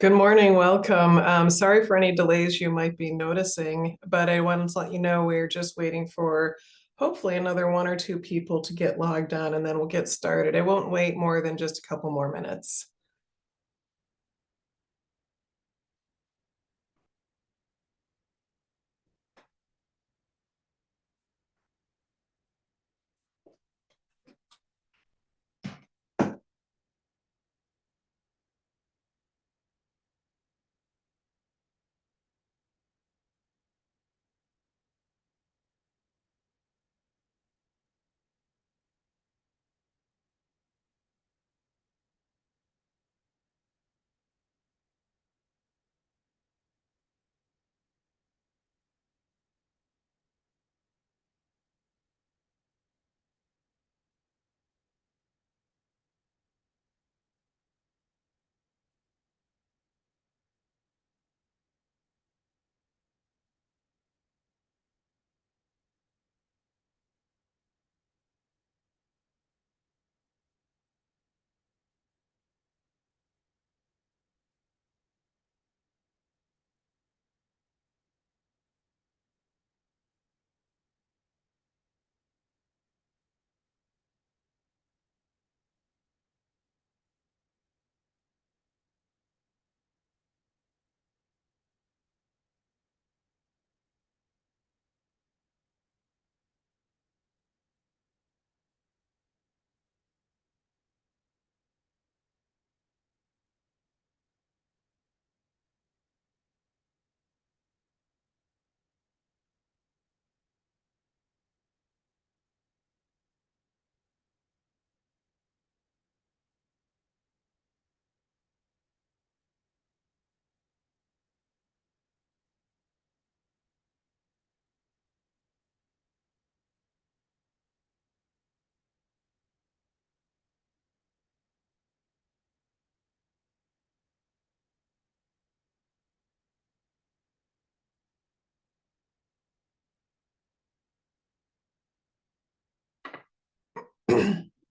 Good morning, welcome. Sorry for any delays you might be noticing, but I wanted to let you know we're just waiting for hopefully another one or two people to get logged on and then we'll get started. I won't wait more than just a couple more minutes.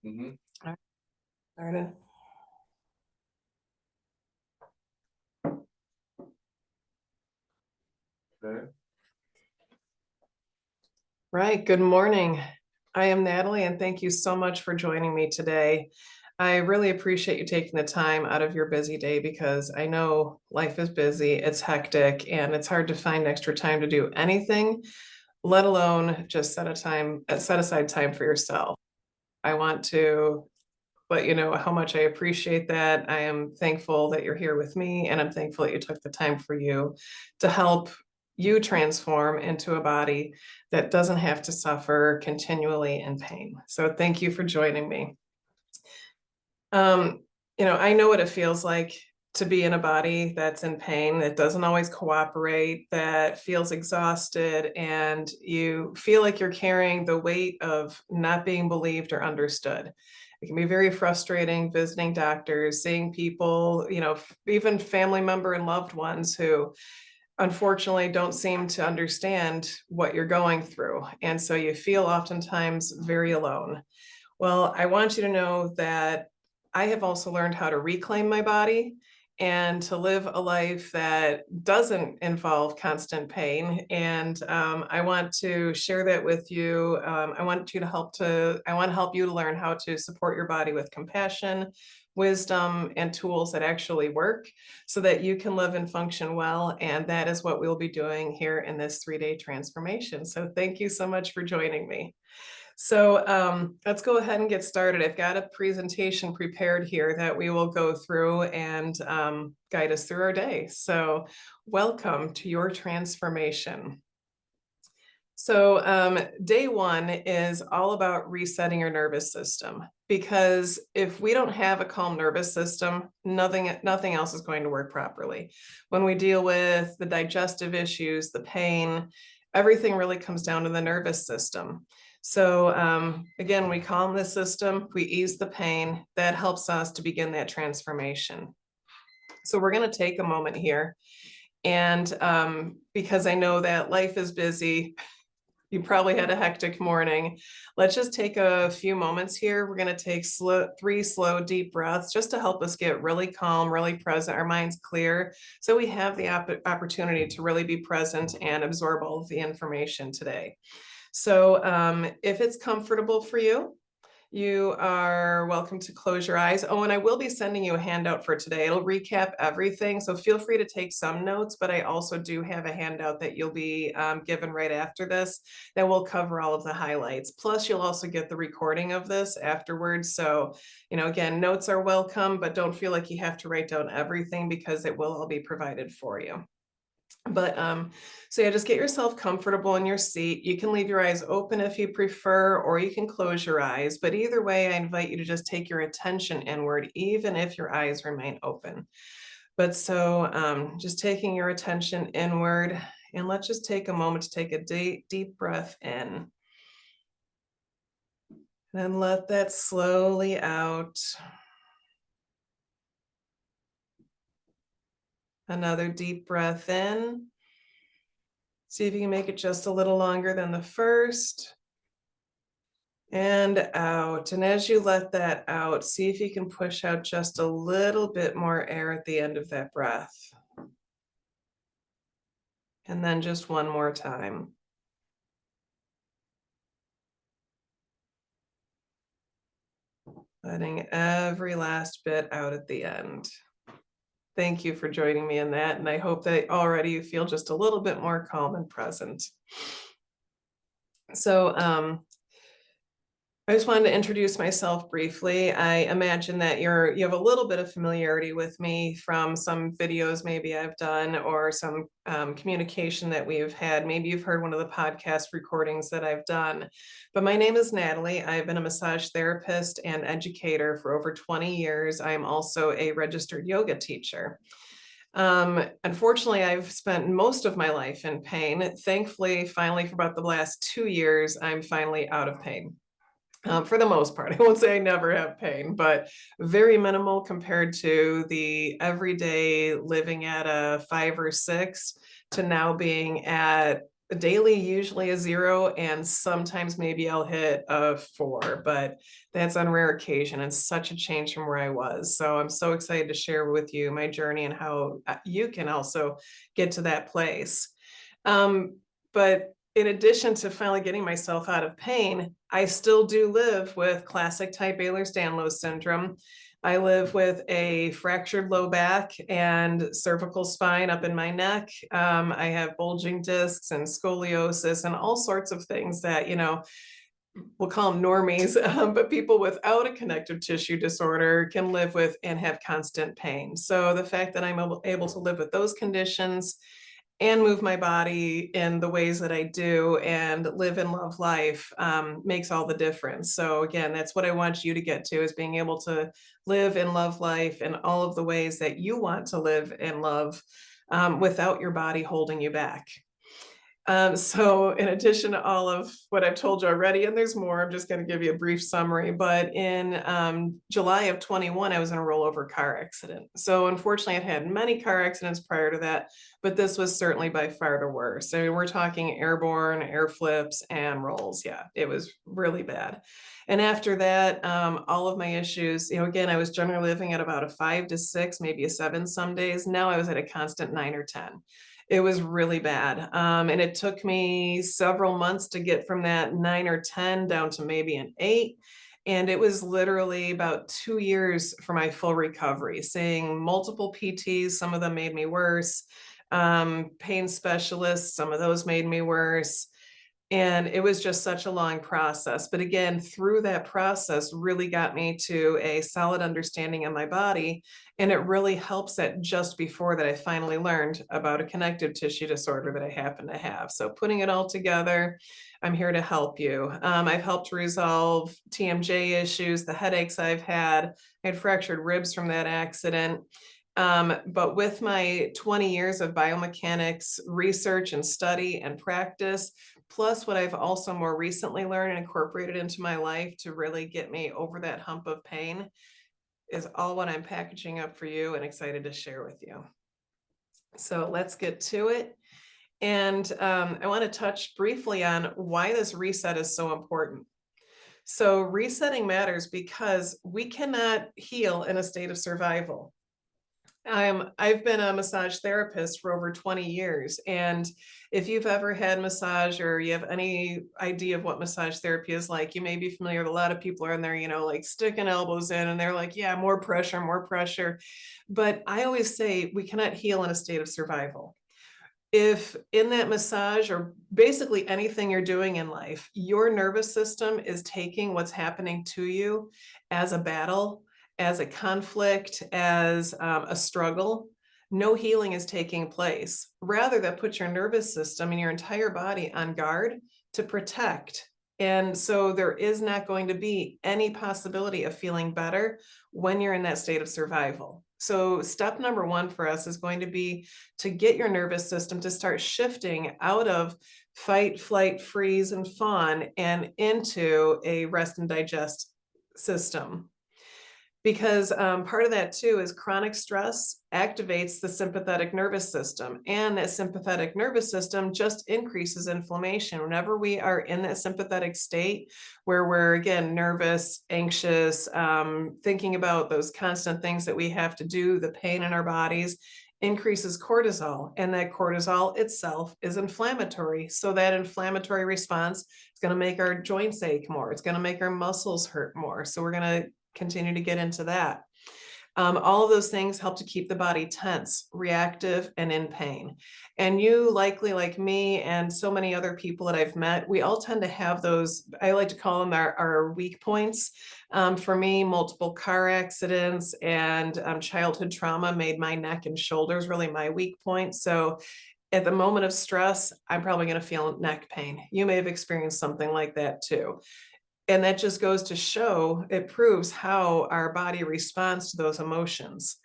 Mhm. All right. Okay. Right, good morning. I am Natalie, and thank you so much for joining me today. I really appreciate you taking the time out of your busy day because I know life is busy, it's hectic, and it's hard to find extra time to do anything, let alone just set aside time for yourself. I want to let you know how much I appreciate that. I am thankful that you're here with me, and I'm thankful that you took the time for you to help you transform into a body that doesn't have to suffer continually in pain. So thank you for joining me. Um, I know what it feels like to be in a body that's in pain, that doesn't always cooperate, that feels exhausted, and you feel like you're carrying the weight of not being believed or understood. It can be very frustrating visiting doctors, seeing people, even family member and loved ones who unfortunately don't seem to understand what you're going through. And so you feel oftentimes very alone. Well, I want you to know that I have also learned how to reclaim my body and to live a life that doesn't involve constant pain. And I want to share that with you. I want to help you to learn how to support your body with compassion, wisdom, and tools that actually work so that you can live and function well. And that is what we'll be doing here in this 3-day transformation. So thank you so much for joining me. So let's go ahead and get started. I've got a presentation prepared here that we will go through and guide us through our day. So welcome to your transformation. So day one is all about resetting your nervous system, because if we don't have a calm nervous system, nothing else is going to work properly. When we deal with the digestive issues, the pain, everything really comes down to the nervous system. So again, we calm the system, we ease the pain, that helps us to begin that transformation. So we're going to take a moment here, and because I know that life is busy, You probably had a hectic morning. Let's just take a few moments here. We're going to take 3 slow, deep breaths just to help us get really calm, really present, our minds clear. So we have the opportunity to really be present and absorb all of the information today. So if it's comfortable for you, you are welcome to close your eyes. Oh, and I will be sending you a handout for today. It'll recap everything. So feel free to take some notes, but I also do have a handout that you'll be given right after this that will cover all of the highlights. Plus, you'll also get the recording of this afterwards. So, again, notes are welcome, but don't feel like you have to write down everything because it will all be provided for you. But so yeah, just get yourself comfortable in your seat. You can leave your eyes open if you prefer, or you can close your eyes. But either way, I invite you to just take your attention inward, even if your eyes remain open. But so just taking your attention inward, and let's just take a moment to take a deep breath in. Then let that slowly out. Another deep breath in. See if you can make it just a little longer than the first. And out. And as you let that out, see if you can push out just a little bit more air at the end of that breath. And then just one more time. Letting every last bit out at the end. Thank you for joining me in that. And I hope that already you feel just a little bit more calm and present. So, I just wanted to introduce myself briefly. I imagine that you have a little bit of familiarity with me from some videos maybe I've done or some communication that we've had. Maybe you've heard one of the podcast recordings that I've done. But my name is Natalie. I've been a massage therapist and educator for over 20 years. I'm also a registered yoga teacher. Unfortunately, I've spent most of my life in pain. Thankfully, finally, for about the last 2 years, I'm finally out of pain. For the most part, I won't say I never have pain, but very minimal compared to the everyday living at a 5 or 6 to now being at a daily, usually a 0, and sometimes maybe I'll hit a 4, but that's on rare occasion and such a change from where I was. So I'm so excited to share with you my journey and how you can also get to that place. But in addition to finally getting myself out of pain, I still do live with classic type Ehlers-Danlos syndrome. I live with a fractured low back and cervical spine up in my neck. I have bulging discs and scoliosis and all sorts of things that, we'll call them normies, but people without a connective tissue disorder can live with and have constant pain. So the fact that I'm able to live with those conditions and move my body in the ways that I do and live and love life makes all the difference. So again, that's what I want you to get to, is being able to live and love life in all of the ways that you want to live and love without your body holding you back. So in addition to all of what I've told you already, and there's more, I'm just going to give you a brief summary, but in July of 21, I was in a rollover car accident. So unfortunately, I'd had many car accidents prior to that, but this was certainly by far the worst. I mean, we're talking airborne, air flips, and rolls. Yeah, it was really bad. And after that, all of my issues, again, I was generally living at about a 5 to 6, maybe a 7 some days. Now I was at a constant 9 or 10. It was really bad. And it took me several months to get from that 9 or 10 down to maybe an 8. And it was literally about 2 years for my full recovery, seeing multiple PTs. Some of them made me worse. Pain specialists, some of those made me worse. And it was just such a long process. But again, through that process really got me to a solid understanding of my body. And it really helps that just before that I finally learned about a connective tissue disorder that I happen to have. So putting it all together, I'm here to help you. I've helped resolve TMJ issues, the headaches I've had. I had fractured ribs from that accident. But with my 20 years of biomechanics research and study and practice, plus what I've also more recently learned and incorporated into my life to really get me over that hump of pain, is all what I'm packaging up for you and excited to share with you. So let's get to it. And I want to touch briefly on why this reset is so important. So resetting matters because we cannot heal in a state of survival. I've been a massage therapist for over 20 years. And if you've ever had massage or you have any idea of what massage therapy is like, you may be familiar with a lot of people are in there, like sticking elbows in and they're like, yeah, more pressure, more pressure. But I always say we cannot heal in a state of survival. If in that massage or basically anything you're doing in life, your nervous system is taking what's happening to you as a battle, as a conflict, as a struggle, no healing is taking place. Rather, that puts your nervous system and your entire body on guard to protect. And so there is not going to be any possibility of feeling better when you're in that state of survival. So step number one for us is going to be to get your nervous system to start shifting out of fight, flight, freeze, and fawn and into a rest and digest system. Because part of that too is chronic stress activates the sympathetic nervous system, and that sympathetic nervous system just increases inflammation. Whenever we are in that sympathetic state where we're again nervous, anxious, thinking about those constant things that we have to do, the pain in our bodies increases cortisol, and that cortisol itself is inflammatory. So that inflammatory response is going to make our joints ache more. It's going to make our muscles hurt more. So we're going to continue to get into that. All of those things help to keep the body tense, reactive, and in pain. And you likely, like me and so many other people that I've met, we all tend to have those, I like to call them our weak points. For me, multiple car accidents and childhood trauma made my neck and shoulders really my weak point. So at the moment of stress, I'm probably going to feel neck pain. You may have experienced something like that too. And that just goes to show, it proves how our body responds to those emotions.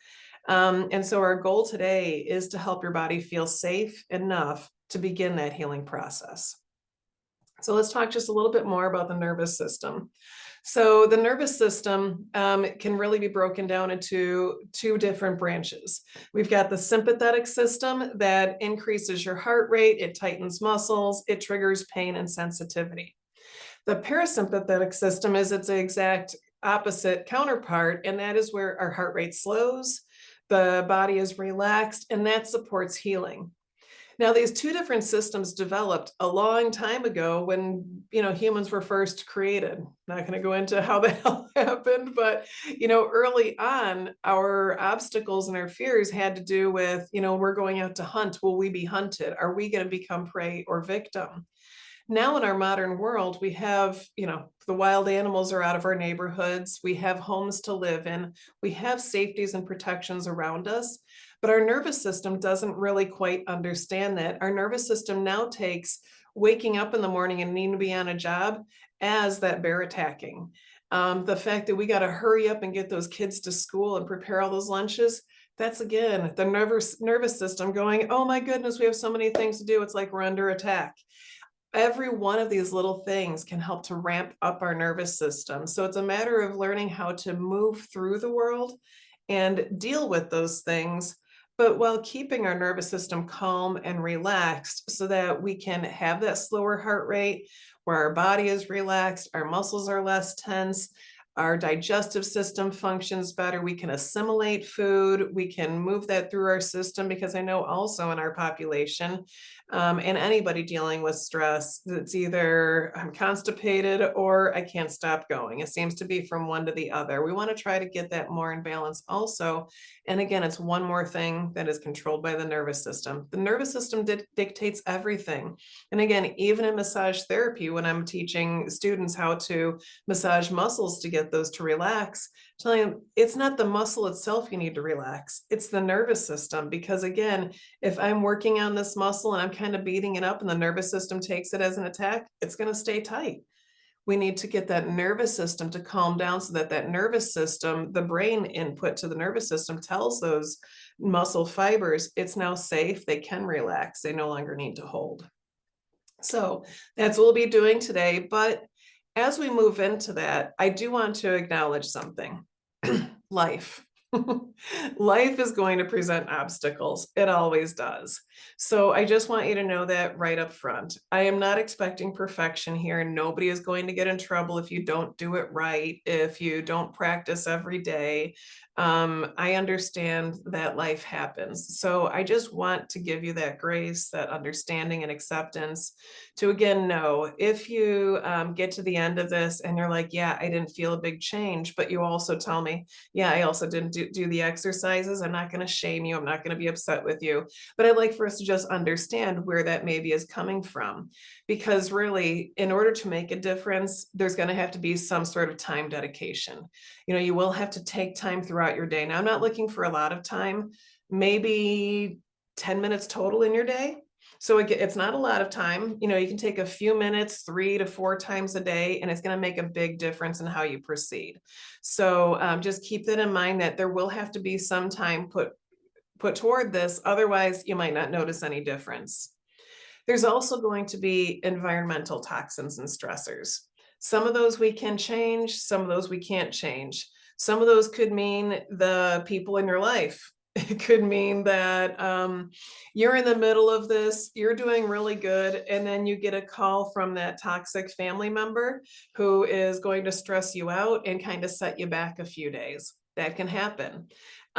And so our goal today is to help your body feel safe enough to begin that healing process. So let's talk just a little bit more about the nervous system. So the nervous system can really be broken down into two different branches. We've got the sympathetic system that increases your heart rate, it tightens muscles, it triggers pain and sensitivity. The parasympathetic system is its exact opposite counterpart, and that is where our heart rate slows, the body is relaxed, and that supports healing. Now, these two different systems developed a long time ago when, humans were first created. Not going to go into how the hell happened, but, early on, our obstacles and our fears had to do with, we're going out to hunt. Will we be hunted? Are we going to become prey or victim? Now in our modern world, we have, the wild animals are out of our neighborhoods. We have homes to live in. We have safeties and protections around us, but our nervous system doesn't really quite understand that. Our nervous system now takes waking up in the morning and needing to be on a job as that bear attacking. The fact that we got to hurry up and get those kids to school and prepare all those lunches, that's again, the nervous system going, oh my goodness, we have so many things to do. It's like we're under attack. Every one of these little things can help to ramp up our nervous system. So it's a matter of learning how to move through the world and deal with those things, but while keeping our nervous system calm and relaxed so that we can have that slower heart rate where our body is relaxed, our muscles are less tense, our digestive system functions better. We can assimilate food. We can move that through our system, because I know also in our population and anybody dealing with stress, it's either I'm constipated or I can't stop going. It seems to be from one to the other. We want to try to get that more in balance also. And again, it's one more thing that is controlled by the nervous system. The nervous system dictates everything. And again, even in massage therapy, when I'm teaching students how to massage muscles to get those to relax, telling them it's not the muscle itself you need to relax, it's the nervous system. Because again, if I'm working on this muscle and I'm kind of beating it up and the nervous system takes it as an attack, it's going to stay tight. We need to get that nervous system to calm down so that that nervous system, the brain input to the nervous system, tells those muscle fibers it's now safe, they can relax, they no longer need to hold. So that's what we'll be doing today. But as we move into that, I do want to acknowledge something. Life. Life is going to present obstacles. It always does. So I just want you to know that right up front. I am not expecting perfection here. Nobody is going to get in trouble if you don't do it right, if you don't practice every day. I understand that life happens. So I just want to give you that grace, that understanding and acceptance to again know if you get to the end of this and you're like, yeah, I didn't feel a big change, but you also tell me, yeah, I also didn't do the exercises. I'm not going to shame you. I'm not going to be upset with you. But I'd like for us to just understand where that maybe is coming from. Because really, in order to make a difference, there's going to have to be some sort of time dedication. You will have to take time throughout your day. Now, I'm not looking for a lot of time, maybe 10 minutes total in your day. So it's not a lot of time. You can take a few minutes, 3 to 4 times a day, and it's going to make a big difference in how you proceed. So just keep that in mind that there will have to be some time put toward this. Otherwise, you might not notice any difference. There's also going to be environmental toxins and stressors. Some of those we can change, some of those we can't change. Some of those could mean the people in your life. It could mean that you're in the middle of this, you're doing really good, and then you get a call from that toxic family member who is going to stress you out and kind of set you back a few days. That can happen.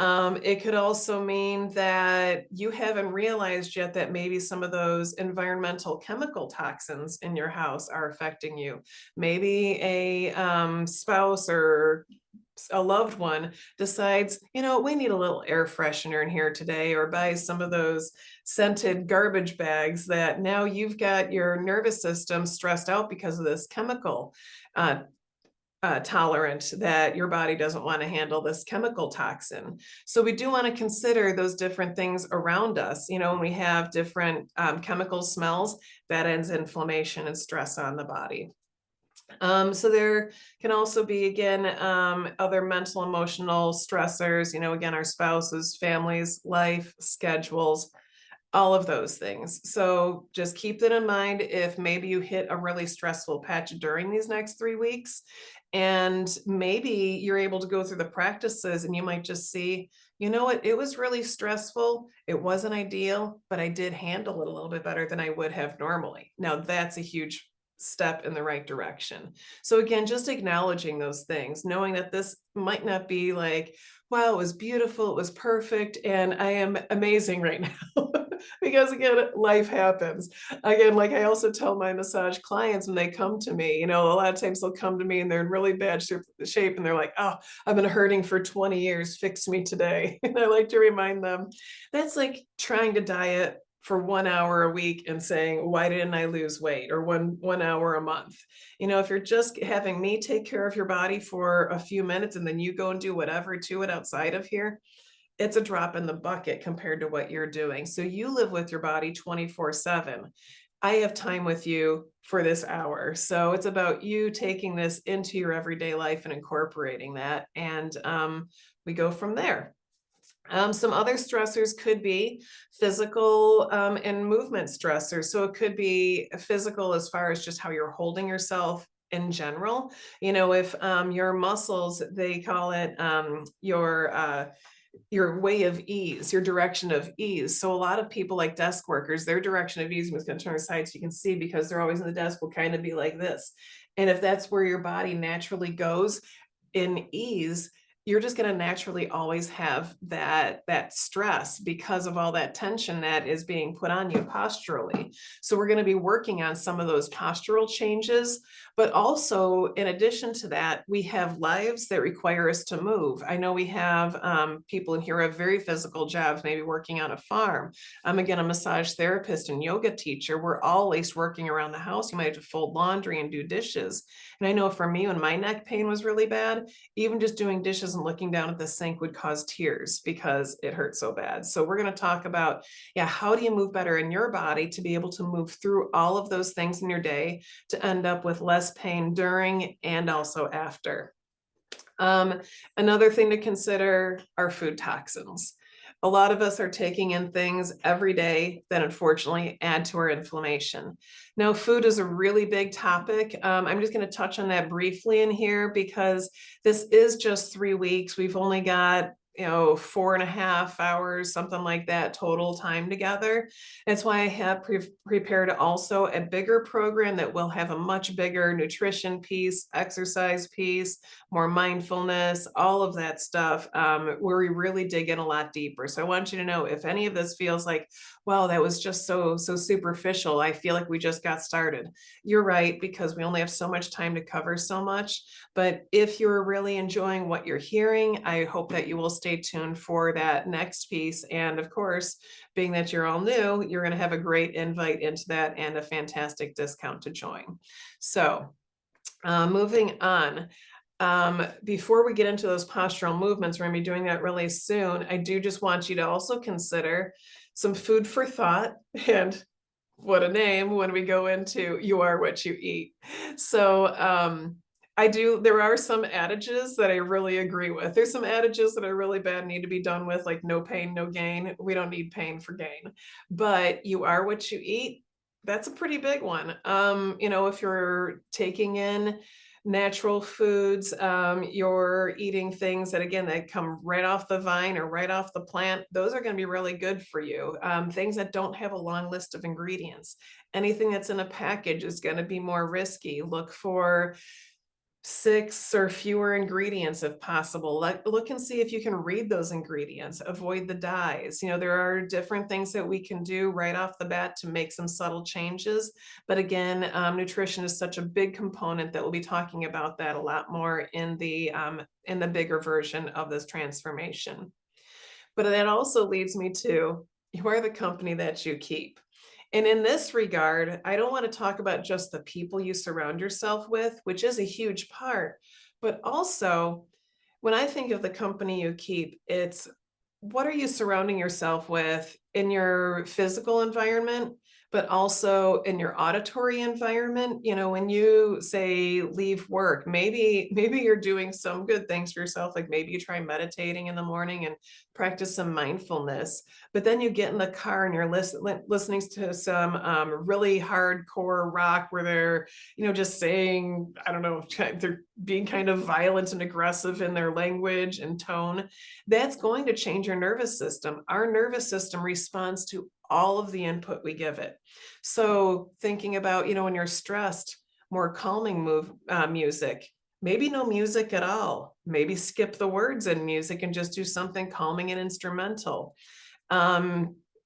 It could also mean that you haven't realized yet that maybe some of those environmental chemical toxins in your house are affecting you. Maybe a spouse or a loved one decides, we need a little air freshener in here today, or buy some of those scented garbage bags that now you've got your nervous system stressed out because of this chemical tolerant, that your body doesn't want to handle this chemical toxin. So we do want to consider those different things around us. When we have different chemical smells, that ends inflammation and stress on the body. So there can also be, again, other mental, emotional stressors, again, our spouses, families, life, schedules, all of those things. So just keep that in mind if maybe you hit a really stressful patch during these next 3 weeks, and maybe you're able to go through the practices and you might just see, what, it was really stressful. It wasn't ideal, but I did handle it a little bit better than I would have normally. Now that's a huge step in the right direction. So again, just acknowledging those things, knowing that this might not be like, wow, it was beautiful, it was perfect, and I am amazing right now. Because again, life happens. Again, like I also tell my massage clients when they come to me, a lot of times they'll come to me and they're in really bad shape and they're like, oh, I've been hurting for 20 years, fix me today. And I like to remind them, that's like trying to diet for 1 hour a week and saying, why didn't I lose weight? Or one hour a month. If you're just having me take care of your body for a few minutes and then you go and do whatever to it outside of here, it's a drop in the bucket compared to what you're doing. So you live with your body 24/7. I have time with you for this hour. So it's about you taking this into your everyday life and incorporating that. And we go from there. Some other stressors could be physical and movement stressors. So it could be physical as far as just how you're holding yourself in general. If your muscles, they call it your way of ease, your direction of ease. So a lot of people, like desk workers, their direction of ease, I'm just going to turn aside so you can see, because they're always in the desk, will kind of be like this. And if that's where your body naturally goes in ease, you're just going to naturally always have that stress because of all that tension that is being put on you posturally. So we're going to be working on some of those postural changes, but also in addition to that, we have lives that require us to move. I know we have people in here who have very physical jobs, maybe working on a farm. I'm again a massage therapist and yoga teacher. We're always working around the house. You might have to fold laundry and do dishes. And I know for me, when my neck pain was really bad, even just doing dishes and looking down at the sink would cause tears because it hurt so bad. So we're going to talk about, how do you move better in your body to be able to move through all of those things in your day to end up with less pain during and also after. Another thing to consider are food toxins. A lot of us are taking in things every day that unfortunately add to our inflammation. Now, food is a really big topic. I'm just going to touch on that briefly in here because this is just 3 weeks. We've only got 4.5 hours, something like that, total time together. That's why I have prepared also a bigger program that will have a much bigger nutrition piece, exercise piece, more mindfulness, all of that stuff, where we really dig in a lot deeper. So I want you to know, if any of this feels like, well, that was just so superficial, I feel like we just got started. You're right, because we only have so much time to cover so much. But if you're really enjoying what you're hearing, I hope that you will stay tuned for that next piece. And of course, being that you're all new, you're going to have a great invite into that and a fantastic discount to join. So moving on. Before we get into those postural movements, we're going to be doing that really soon. I do just want you to also consider some food for thought, and what a name when we go into you are what you eat. So there are some adages that I really agree with. There's some adages that are really bad, need to be done with, like no pain, no gain. We don't need pain for gain. But you are what you eat, that's a pretty big one. If you're taking in natural foods, you're eating things that, again, that come right off the vine or right off the plant, those are going to be really good for you. Things that don't have a long list of ingredients, anything that's in a package is going to be more risky. Look for 6 or fewer ingredients if possible. Look and see if you can read those ingredients, avoid the dyes. There are different things that we can do right off the bat to make some subtle changes. But again, nutrition is such a big component that we'll be talking about that a lot more in the bigger version of this transformation. But that also leads me to, you are the company that you keep. And in this regard, I don't want to talk about just the people you surround yourself with, which is a huge part, but also when I think of the company you keep, it's what are you surrounding yourself with in your physical environment, but also in your auditory environment. When you say leave work, maybe you're doing some good things for yourself, like maybe you try meditating in the morning and practice some mindfulness, but then you get in the car and you're listening to some really hardcore rock where they're just saying, I don't know, they're being kind of violent and aggressive in their language and tone. That's going to change your nervous system. Our nervous system responds to all of the input we give it. So thinking about, when you're stressed, more calming music, maybe no music at all, maybe skip the words in music and just do something calming and instrumental.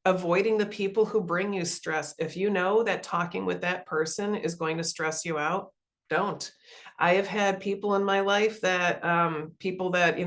Avoiding the people who bring you stress. If you know that talking with that person is going to stress you out, don't. I have had people in my life that people that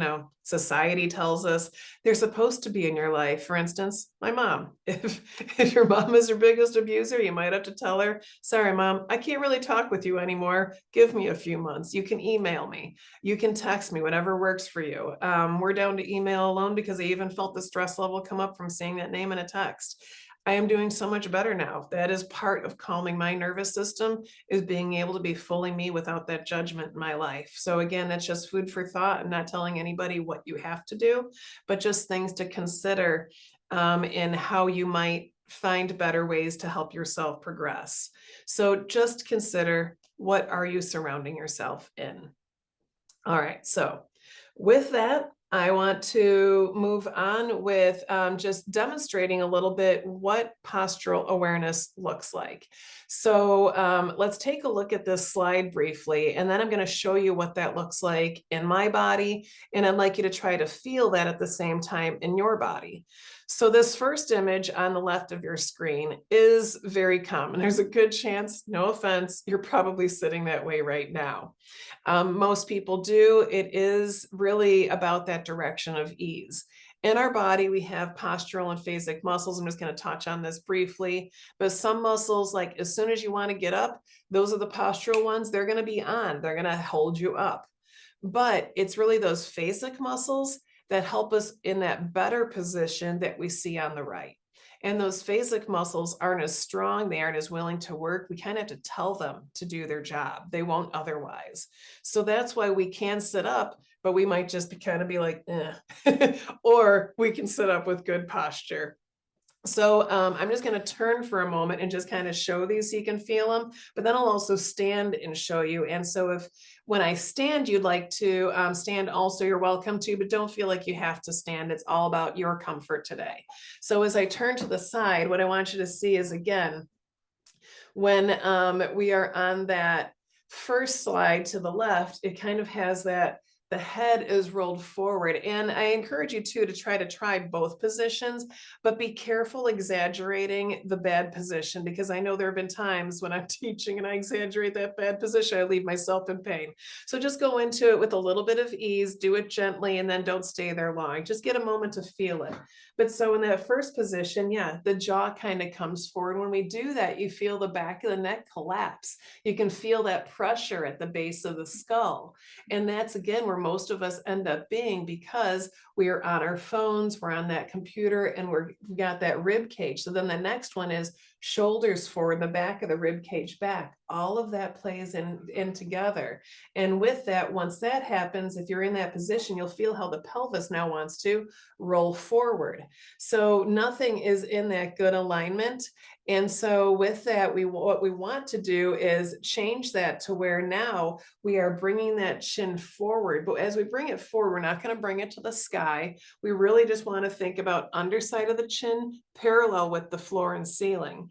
society tells us they're supposed to be in your life. For instance, my mom. If your mom is your biggest abuser, you might have to tell her, sorry, Mom, I can't really talk with you anymore. Give me a few months. You can email me. You can text me, whatever works for you. We're down to email alone because I even felt the stress level come up from seeing that name in a text. I am doing so much better now. That is part of calming my nervous system, is being able to be fully me without that judgment in my life. So again, that's just food for thought. I'm not telling anybody what you have to do, but just things to consider in how you might find better ways to help yourself progress. So just consider, what are you surrounding yourself in? All right, so with that, I want to move on with just demonstrating a little bit what postural awareness looks like. So let's take a look at this slide briefly, and then I'm going to show you what that looks like in my body, and I'd like you to try to feel that at the same time in your body. So this first image on the left of your screen is very common. There's a good chance, no offense, you're probably sitting that way right now. Most people do. It is really about that direction of ease. In our body, we have postural and phasic muscles. I'm just going to touch on this briefly, but some muscles, like as soon as you want to get up, those are the postural ones. They're going to be on. They're going to hold you up. But it's really those phasic muscles that help us in that better position that we see on the right. And those phasic muscles aren't as strong, they aren't as willing to work. We kind of have to tell them to do their job. They won't otherwise. So that's why we can sit up, but we might just kind of be like, eh. Or we can sit up with good posture. So I'm just going to turn for a moment and just kind of show these so you can feel them, but then I'll also stand and show you. And so if when I stand, you'd like to stand also, you're welcome to, but don't feel like you have to stand. It's all about your comfort today. So as I turn to the side, what I want you to see is, again, when we are on that first slide to the left, it kind of has that the head is rolled forward. And I encourage you too to try both positions, but be careful exaggerating the bad position, because I know there have been times when I'm teaching and I exaggerate that bad position, I leave myself in pain. So just go into it with a little bit of ease, do it gently, and then don't stay there long. Just get a moment to feel it. But so in that first position, yeah, the jaw kind of comes forward. When we do that, you feel the back of the neck collapse. You can feel that pressure at the base of the skull. And that's, again, where most of us end up being, because we are on our phones, we're on that computer, and we got that rib cage. So then the next one is shoulders forward, the back of the rib cage back. All of that plays in together. And with that, once that happens, if you're in that position, you'll feel how the pelvis now wants to roll forward. So nothing is in that good alignment. And so with that, what we want to do is change that to where now we are bringing that chin forward. But as we bring it forward, we're not going to bring it to the sky. We really just want to think about underside of the chin parallel with the floor and ceiling.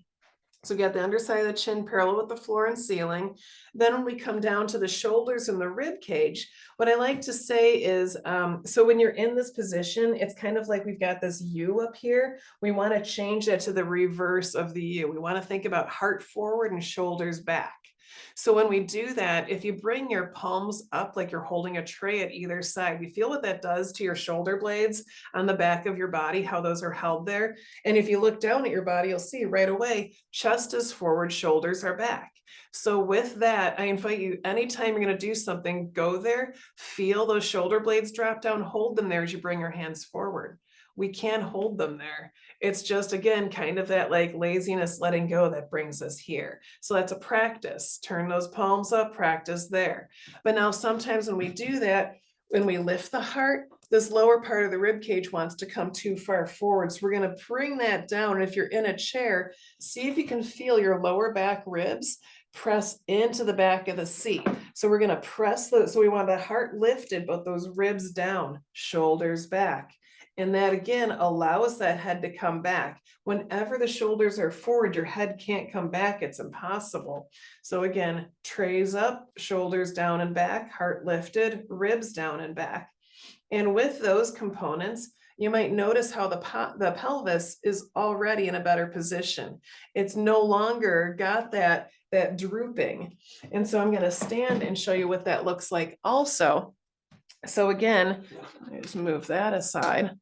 So we got the underside of the chin parallel with the floor and ceiling. Then when we come down to the shoulders and the rib cage, what I like to say is, so when you're in this position, it's kind of like we've got this U up here. We want to change that to the reverse of the U. We want to think about heart forward and shoulders back. So when we do that, if you bring your palms up like you're holding a tray at either side, you feel what that does to your shoulder blades on the back of your body, how those are held there. And if you look down at your body, you'll see right away, chest is forward, shoulders are back. So with that, I invite you, anytime you're going to do something, go there, feel those shoulder blades drop down, hold them there as you bring your hands forward. We can't hold them there. It's just, again, kind of that like laziness, letting go that brings us here. So that's a practice. Turn those palms up, practice there. But now sometimes when we do that, when we lift the heart, this lower part of the rib cage wants to come too far forward. So we're going to bring that down. And if you're in a chair, see if you can feel your lower back ribs press into the back of the seat. So we're going to press those. So we want the heart lifted, but those ribs down, shoulders back. And that, again, allows that head to come back. Whenever the shoulders are forward, your head can't come back. It's impossible. So again, trays up, shoulders down and back, heart lifted, ribs down and back. And with those components, you might notice how the pelvis is already in a better position. It's no longer got that drooping. And so I'm going to stand and show you what that looks like also. So again, I just move that aside.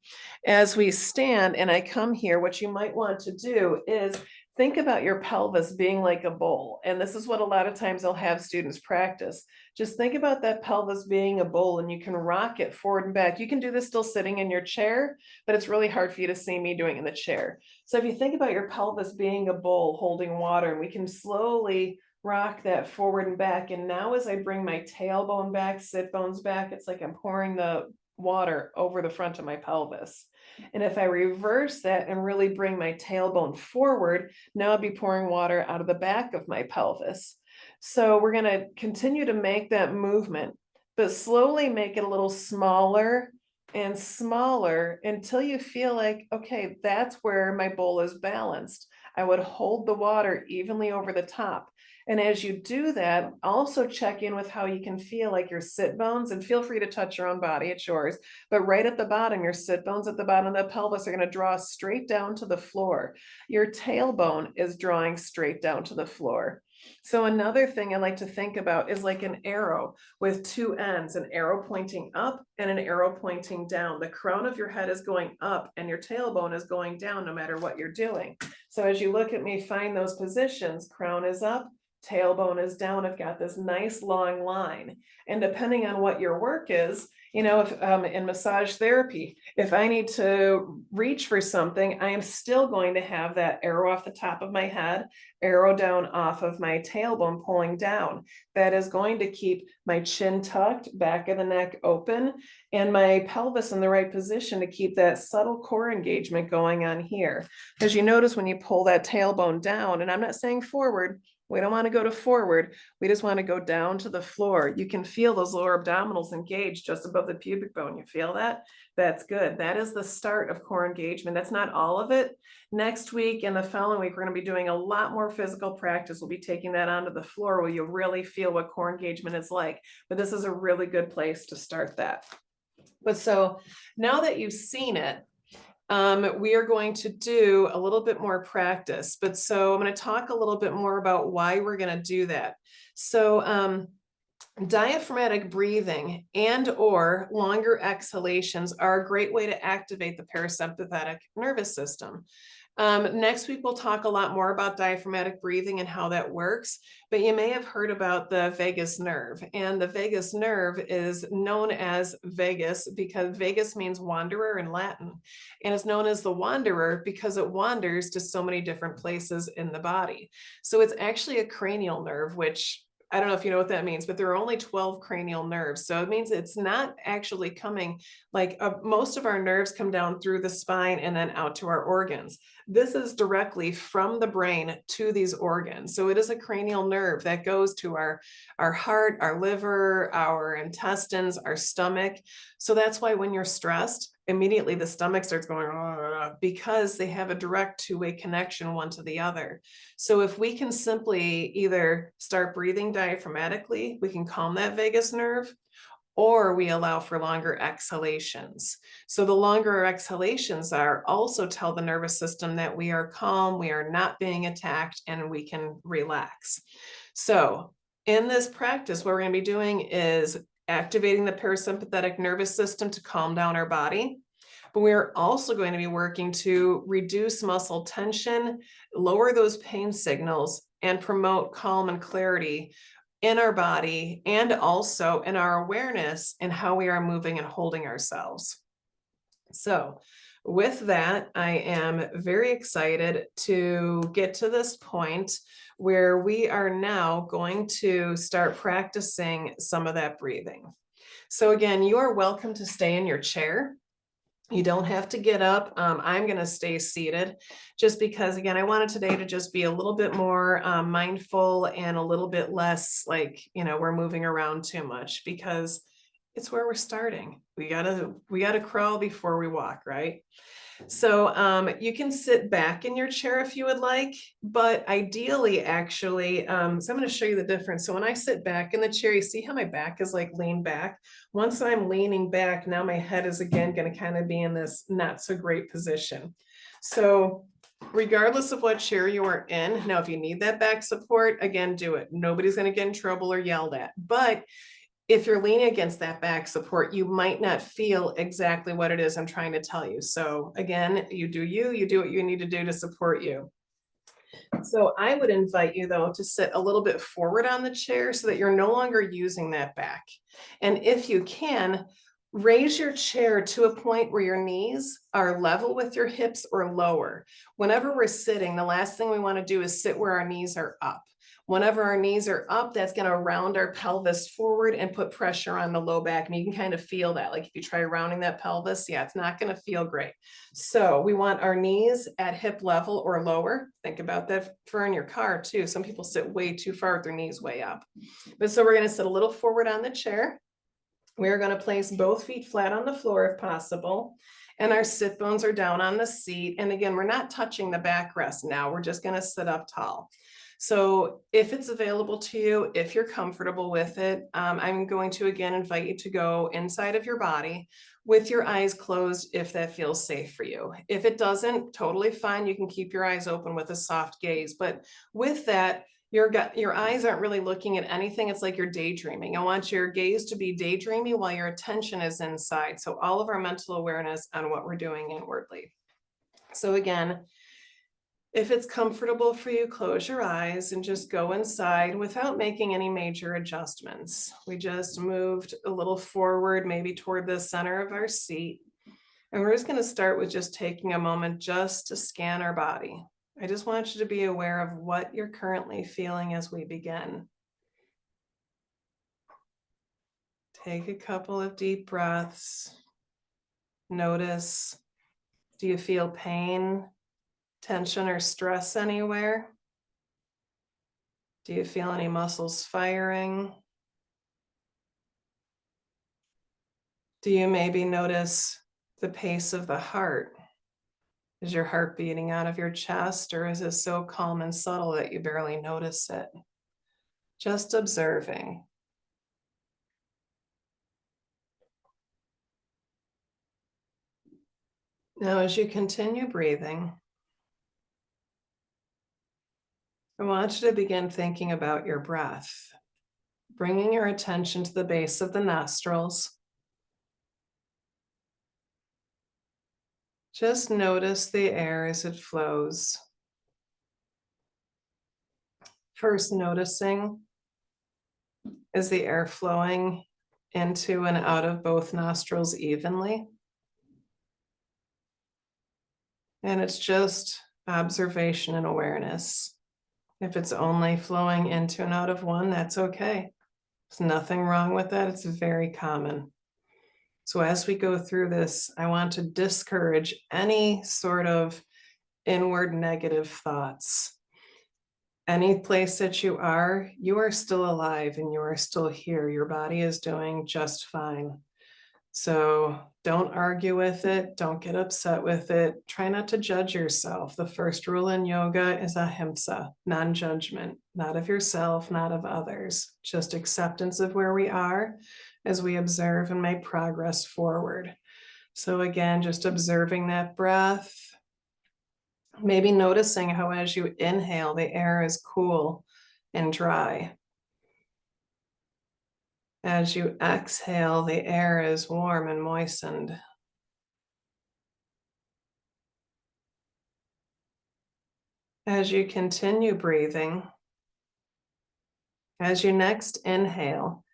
As we stand and I come here, what you might want to do is think about your pelvis being like a bowl. And this is what a lot of times I'll have students practice. Just think about that pelvis being a bowl, and you can rock it forward and back. You can do this still sitting in your chair, but it's really hard for you to see me doing it in the chair. So if you think about your pelvis being a bowl holding water, and we can slowly rock that forward and back. And now as I bring my tailbone back, sit bones back, it's like I'm pouring the water over the front of my pelvis. And if I reverse that and really bring my tailbone forward, now I'll be pouring water out of the back of my pelvis. So we're going to continue to make that movement, but slowly make it a little smaller and smaller until you feel like, okay, that's where my bowl is balanced. I would hold the water evenly over the top. And as you do that, also check in with how you can feel like your sit bones, and feel free to touch your own body, it's yours. But right at the bottom, your sit bones at the bottom of the pelvis are going to draw straight down to the floor. Your tailbone is drawing straight down to the floor. So another thing I like to think about is like an arrow with two ends, an arrow pointing up and an arrow pointing down. The crown of your head is going up and your tailbone is going down no matter what you're doing. So as you look at me, find those positions, crown is up, tailbone is down. I've got this nice long line. And depending on what your work is, you know, if in massage therapy, if I need to reach for something, I am still going to have that arrow off the top of my head, arrow down off of my tailbone pulling down. That is going to keep my chin tucked, back of the neck open. and my pelvis in the right position to keep that subtle core engagement going on here. As you notice when you pull that tailbone down, and I'm not saying forward, we don't want to go to forward. We just want to go down to the floor. You can feel those lower abdominals engaged just above the pubic bone. You feel that? That's good. That is the start of core engagement. That's not all of it. Next week and the following week, we're going to be doing a lot more physical practice. We'll be taking that onto the floor where you'll really feel what core engagement is like. But this is a really good place to start that. But so now that you've seen it, we are going to do a little bit more practice. But so I'm going to talk a little bit more about why we're going to do that. So diaphragmatic breathing and or longer exhalations are a great way to activate the parasympathetic nervous system. Next week, we'll talk a lot more about diaphragmatic breathing and how that works, but you may have heard about the vagus nerve, and the vagus nerve is known as vagus because vagus means wanderer in Latin, and it's known as the wanderer because it wanders to so many different places in the body. So it's actually a cranial nerve, which I don't know if you know what that means, but there are only 12 cranial nerves. So it means it's not actually coming like most of our nerves come down through the spine and then out to our organs. This is directly from the brain to these organs. So it is a cranial nerve that goes to our heart, our liver, our intestines, our stomach. So that's why when you're stressed, immediately the stomach starts going because they have a direct two-way connection one to the other. So if we can simply either start breathing diaphragmatically, we can calm that vagus nerve, or we allow for longer exhalations. So the longer our exhalations are also tell the nervous system that we are calm, we are not being attacked, and we can relax. So in this practice, what we're going to be doing is activating the parasympathetic nervous system to calm down our body. But we're also going to be working to reduce muscle tension, lower those pain signals, and promote calm and clarity in our body and also in our awareness and how we are moving and holding ourselves. So with that, I am very excited to get to this point where we are now going to start practicing some of that breathing. So again, you are welcome to stay in your chair. You don't have to get up. I'm going to stay seated just because, again, I wanted today to just be a little bit more mindful and a little bit less like, we're moving around too much because it's where we're starting. We gotta crawl before we walk, right? So you can sit back in your chair if you would like, but ideally actually, so I'm going to show you the difference. So when I sit back in the chair, you see how my back is like leaned back. Once I'm leaning back, now my head is again going to kind of be in this not so great position. So regardless of what chair you are in, now if you need that back support, again, do it. Nobody's going to get in trouble or yelled at, but if you're leaning against that back support, you might not feel exactly what it is I'm trying to tell you. So again, you do what you need to do to support you. So I would invite you though to sit a little bit forward on the chair so that you're no longer using that back. And if you can, raise your chair to a point where your knees are level with your hips or lower. Whenever we're sitting, the last thing we want to do is sit where our knees are up. Whenever our knees are up, that's going to round our pelvis forward and put pressure on the low back. And you can kind of feel that. Like if you try rounding that pelvis, yeah, it's not going to feel great. So we want our knees at hip level or lower. Think about that for in your car too. Some people sit way too far with their knees way up. But so we're going to sit a little forward on the chair. We're going to place both feet flat on the floor if possible. And our sit bones are down on the seat. And again, we're not touching the backrest now. We're just going to sit up tall. So if it's available to you, if you're comfortable with it, I'm going to again invite you to go inside of your body with your eyes closed if that feels safe for you. If it doesn't, totally fine. You can keep your eyes open with a soft gaze. But with that, your eyes aren't really looking at anything. It's like you're daydreaming. I want your gaze to be daydreaming while your attention is inside. So all of our mental awareness on what we're doing inwardly. So again, if it's comfortable for you, close your eyes and just go inside without making any major adjustments. We just moved a little forward, maybe toward the center of our seat. And we're just going to start with just taking a moment just to scan our body. I just want you to be aware of what you're currently feeling as we begin. Take a couple of deep breaths. Notice, do you feel pain, tension, or stress anywhere? Do you feel any muscles firing? Do you maybe notice the pace of the heart? Is your heart beating out of your chest, or is it so calm and subtle that you barely notice it? Just observing. Now, as you continue breathing, I want you to begin thinking about your breath, bringing your attention to the base of the nostrils. Just notice the air as it flows. First, noticing, is the air flowing into and out of both nostrils evenly? And it's just observation and awareness. If it's only flowing into and out of one, that's okay. There's nothing wrong with that. It's very common. So as we go through this, I want to discourage any sort of inward negative thoughts. Any place that you are still alive and you are still here. Your body is doing just fine. So don't argue with it. Don't get upset with it. Try not to judge yourself. The first rule in yoga is ahimsa, non-judgment, not of yourself, not of others, just acceptance of where we are as we observe and make progress forward. So again, just observing that breath, maybe noticing how as you inhale, the air is cool and dry. As you exhale, the air is warm and moistened. As you continue breathing, as you next inhale,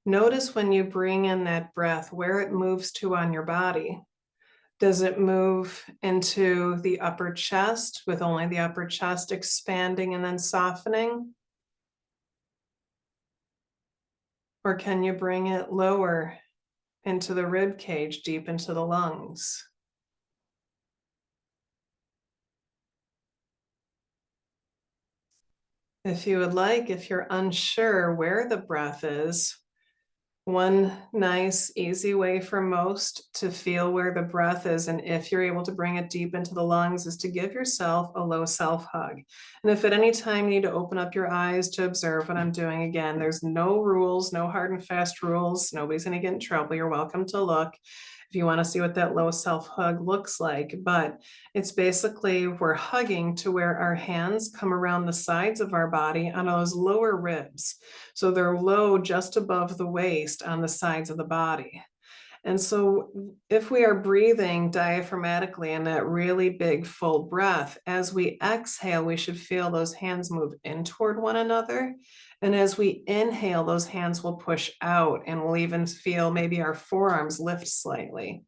notice when you bring in that breath, where it moves to on your body. Does it move into the upper chest with only the upper chest expanding and then softening? Or can you bring it lower into the rib cage, deep into the lungs? If you would like, if you're unsure where the breath is, one nice, easy way for most to feel where the breath is, and if you're able to bring it deep into the lungs, is to give yourself a low self hug. And if at any time you need to open up your eyes to observe what I'm doing, again, there's no rules, no hard and fast rules. Nobody's going to get in trouble. You're welcome to look if you want to see what that low self hug looks like. But it's basically we're hugging to where our hands come around the sides of our body on those lower ribs. So they're low just above the waist on the sides of the body. And so if we are breathing diaphragmatically in that really big full breath, as we exhale, we should feel those hands move in toward one another. And as we inhale, those hands will push out and we'll even feel maybe our forearms lift slightly.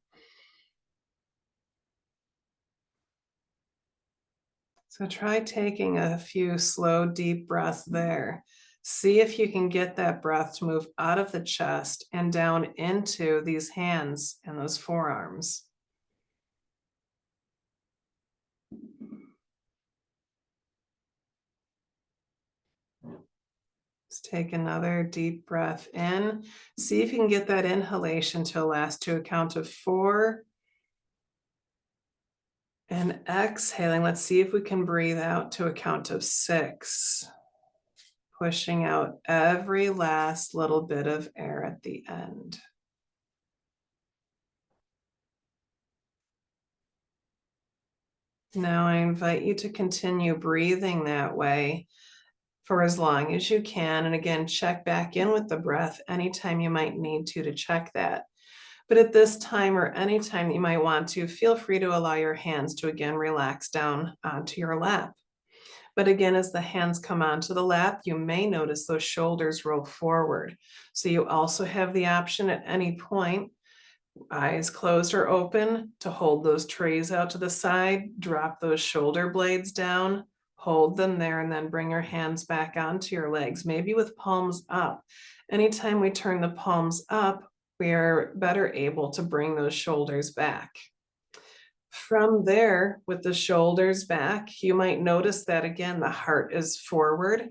So try taking a few slow, deep breaths there. See if you can get that breath to move out of the chest and down into these hands and those forearms. Let's take another deep breath in. See if you can get that inhalation to last to a count of 4. And exhaling, let's see if we can breathe out to a count of 6. Pushing out every last little bit of air at the end. Now I invite you to continue breathing that way for as long as you can. And again, check back in with the breath anytime you might need to check that. But at this time or any time you might want to, feel free to allow your hands to again relax down onto your lap. But again, as the hands come onto the lap, you may notice those shoulders roll forward. So you also have the option at any point, eyes closed or open, to hold those trays out to the side, drop those shoulder blades down, Hold them there and then bring your hands back onto your legs, maybe with palms up. Anytime we turn the palms up, we are better able to bring those shoulders back. From there, with the shoulders back, you might notice that again, the heart is forward.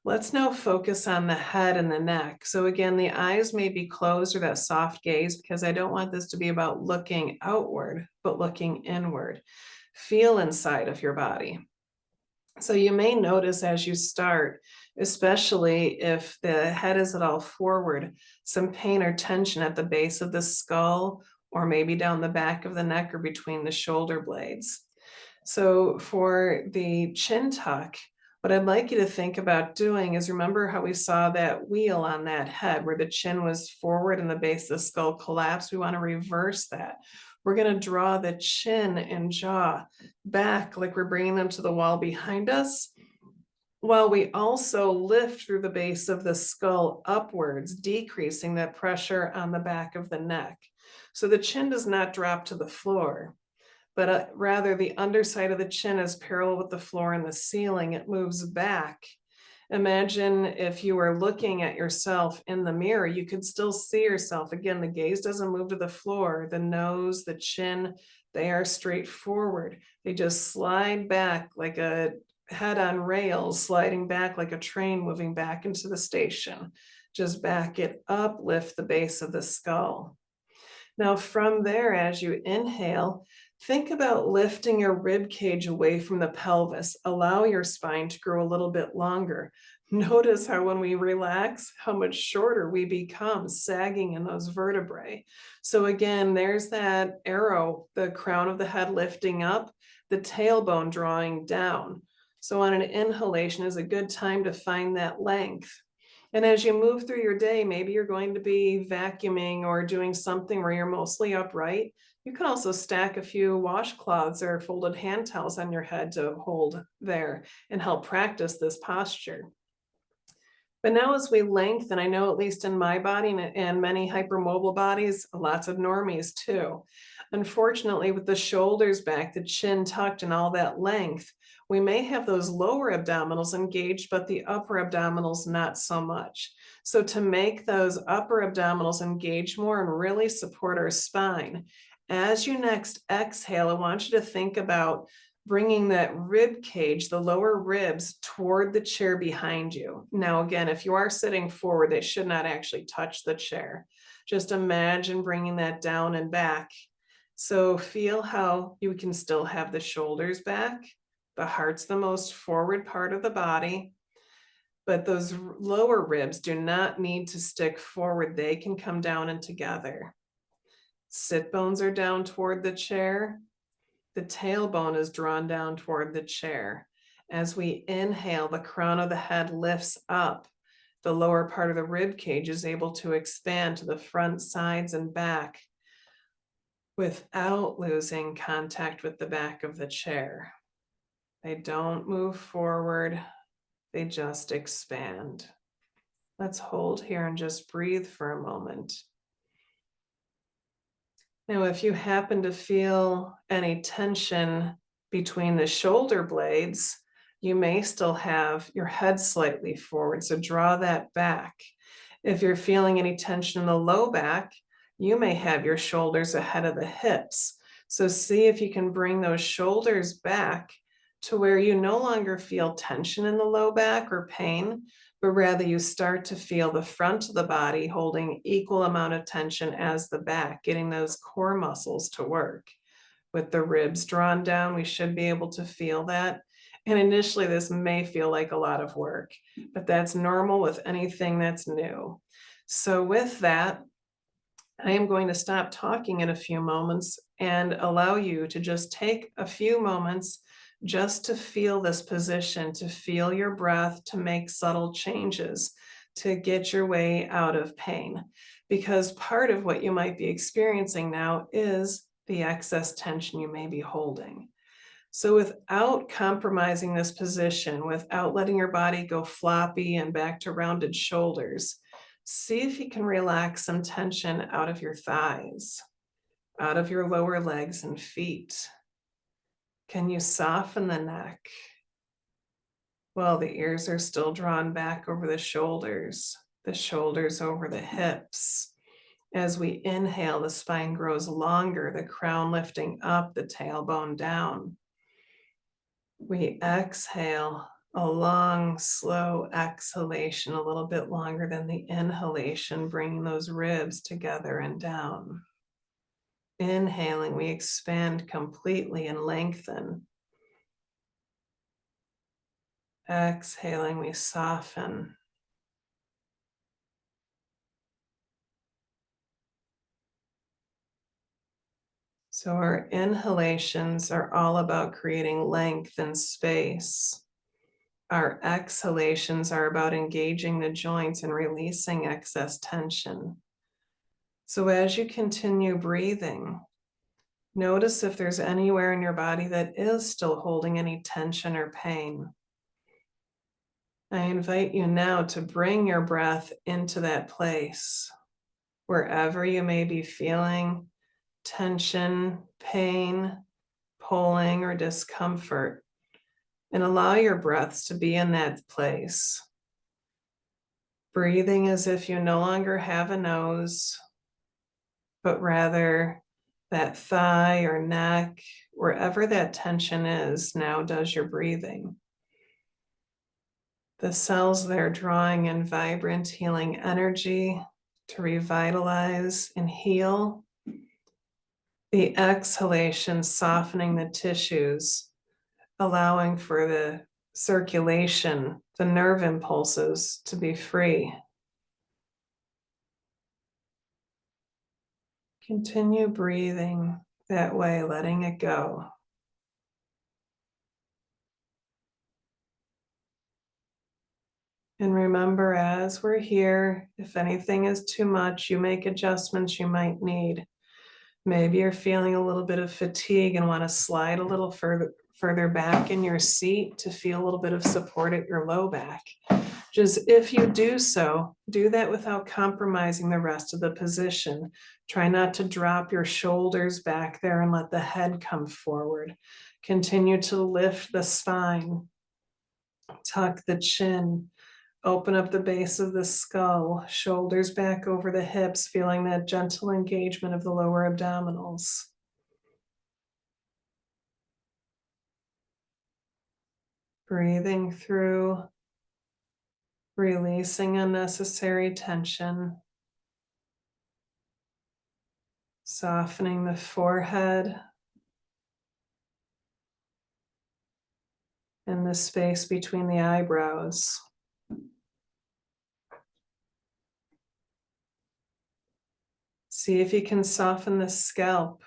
Let's now focus on the head and the neck. So again, the eyes may be closed or that soft gaze because I don't want this to be about looking outward, but looking inward. Feel inside of your body. So you may notice as you start, especially if the head is at all forward, some pain or tension at the base of the skull, or maybe down the back of the neck or between the shoulder blades. So for the chin tuck, what I'd like you to think about doing is remember how we saw that wheel on that head where the chin was forward and the base of the skull collapsed. We want to reverse that. We're going to draw the chin and jaw back like we're bringing them to the wall behind us, while we also lift through the base of the skull upwards, decreasing that pressure on the back of the neck. So the chin does not drop to the floor, but rather the underside of the chin is parallel with the floor and the ceiling. It moves back. Imagine if you were looking at yourself in the mirror, you could still see yourself. Again, the gaze doesn't move to the floor. The nose, the chin, they are straight forward. They just slide back like a head on rails, sliding back like a train moving back into the station. Just back it up, lift the base of the skull. Now from there, as you inhale, think about lifting your rib cage away from the pelvis. Allow your spine to grow a little bit longer. Notice how when we relax, how much shorter we become, sagging in those vertebrae. So again, there's that arrow, the crown of the head lifting up, the tailbone drawing down. So on an inhalation is a good time to find that length. And as you move through your day, maybe you're going to be vacuuming or doing something where you're mostly upright. You can also stack a few washcloths or folded hand towels on your head to hold there and help practice this posture. But now as we lengthen, I know at least in my body and many hypermobile bodies, lots of normies too. Unfortunately, with the shoulders back, the chin tucked and all that length, we may have those lower abdominals engaged, but the upper abdominals not so much. So to make those upper abdominals engage more and really support our spine, as you next exhale, I want you to think about bringing that rib cage, the lower ribs, toward the chair behind you. Now, again, if you are sitting forward, they should not actually touch the chair. Just imagine bringing that down and back. So feel how you can still have the shoulders back. The heart's the most forward part of the body, but those lower ribs do not need to stick forward. They can come down and together. Sit bones are down toward the chair. The tailbone is drawn down toward the chair. As we inhale, the crown of the head lifts up. The lower part of the rib cage is able to expand to the front, sides, and back without losing contact with the back of the chair. They don't move forward, they just expand. Let's hold here and just breathe for a moment. Now, if you happen to feel any tension between the shoulder blades, you may still have your head slightly forward, so draw that back. If you're feeling any tension in the low back, you may have your shoulders ahead of the hips. So see if you can bring those shoulders back to where you no longer feel tension in the low back or pain, but rather you start to feel the front of the body holding equal amount of tension as the back, getting those core muscles to work. With the ribs drawn down, we should be able to feel that. And initially, this may feel like a lot of work, but that's normal with anything that's new. So with that, I am going to stop talking in a few moments and allow you to just take a few moments just to feel this position, to feel your breath, to make subtle changes, to get your way out of pain. Because part of what you might be experiencing now is the excess tension you may be holding. So without compromising this position, without letting your body go floppy and back to rounded shoulders, see if you can relax some tension out of your thighs, out of your lower legs and feet. Can you soften the neck? while the ears are still drawn back over the shoulders over the hips. As we inhale, the spine grows longer, the crown lifting up, the tailbone down. We exhale, a long, slow exhalation, a little bit longer than the inhalation, bringing those ribs together and down. Inhaling, we expand completely and lengthen. Exhaling, we soften. So our inhalations are all about creating length and space. Our exhalations are about engaging the joints and releasing excess tension. So as you continue breathing, notice if there's anywhere in your body that is still holding any tension or pain. I invite you now to bring your breath into that place, wherever you may be feeling tension, pain, pulling, or discomfort, and allow your breaths to be in that place. Breathing as if you no longer have a nose, but rather that thigh or neck, wherever that tension is, now does your breathing. The cells there drawing in vibrant healing energy to revitalize and heal. The exhalation softening the tissues, allowing for the circulation, the nerve impulses to be free. Continue breathing that way, letting it go. And remember, as we're here, if anything is too much, you make adjustments you might need. Maybe you're feeling a little bit of fatigue and want to slide a little further back in your seat to feel a little bit of support at your low back. Just if you do so, do that without compromising the rest of the position. Try not to drop your shoulders back there and let the head come forward. Continue to lift the spine, tuck the chin, open up the base of the skull, shoulders back over the hips, feeling that gentle engagement of the lower abdominals. Breathing through, releasing unnecessary tension, softening the forehead and the space between the eyebrows. See if you can soften the scalp.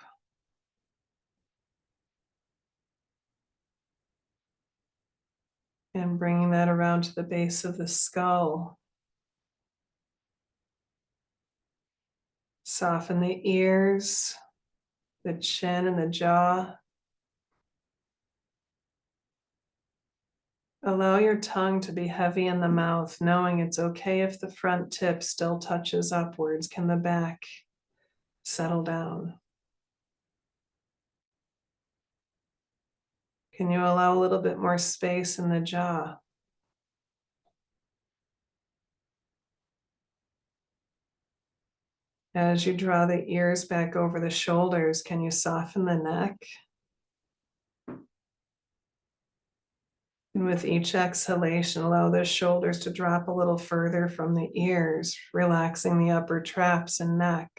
And bringing that around to the base of the skull. Soften the ears, the chin, and the jaw. Allow your tongue to be heavy in the mouth, knowing it's okay if the front tip still touches upwards. Can the back settle down? Can you allow a little bit more space in the jaw? As you draw the ears back over the shoulders, can you soften the neck? And with each exhalation, allow the shoulders to drop a little further from the ears, relaxing the upper traps and neck.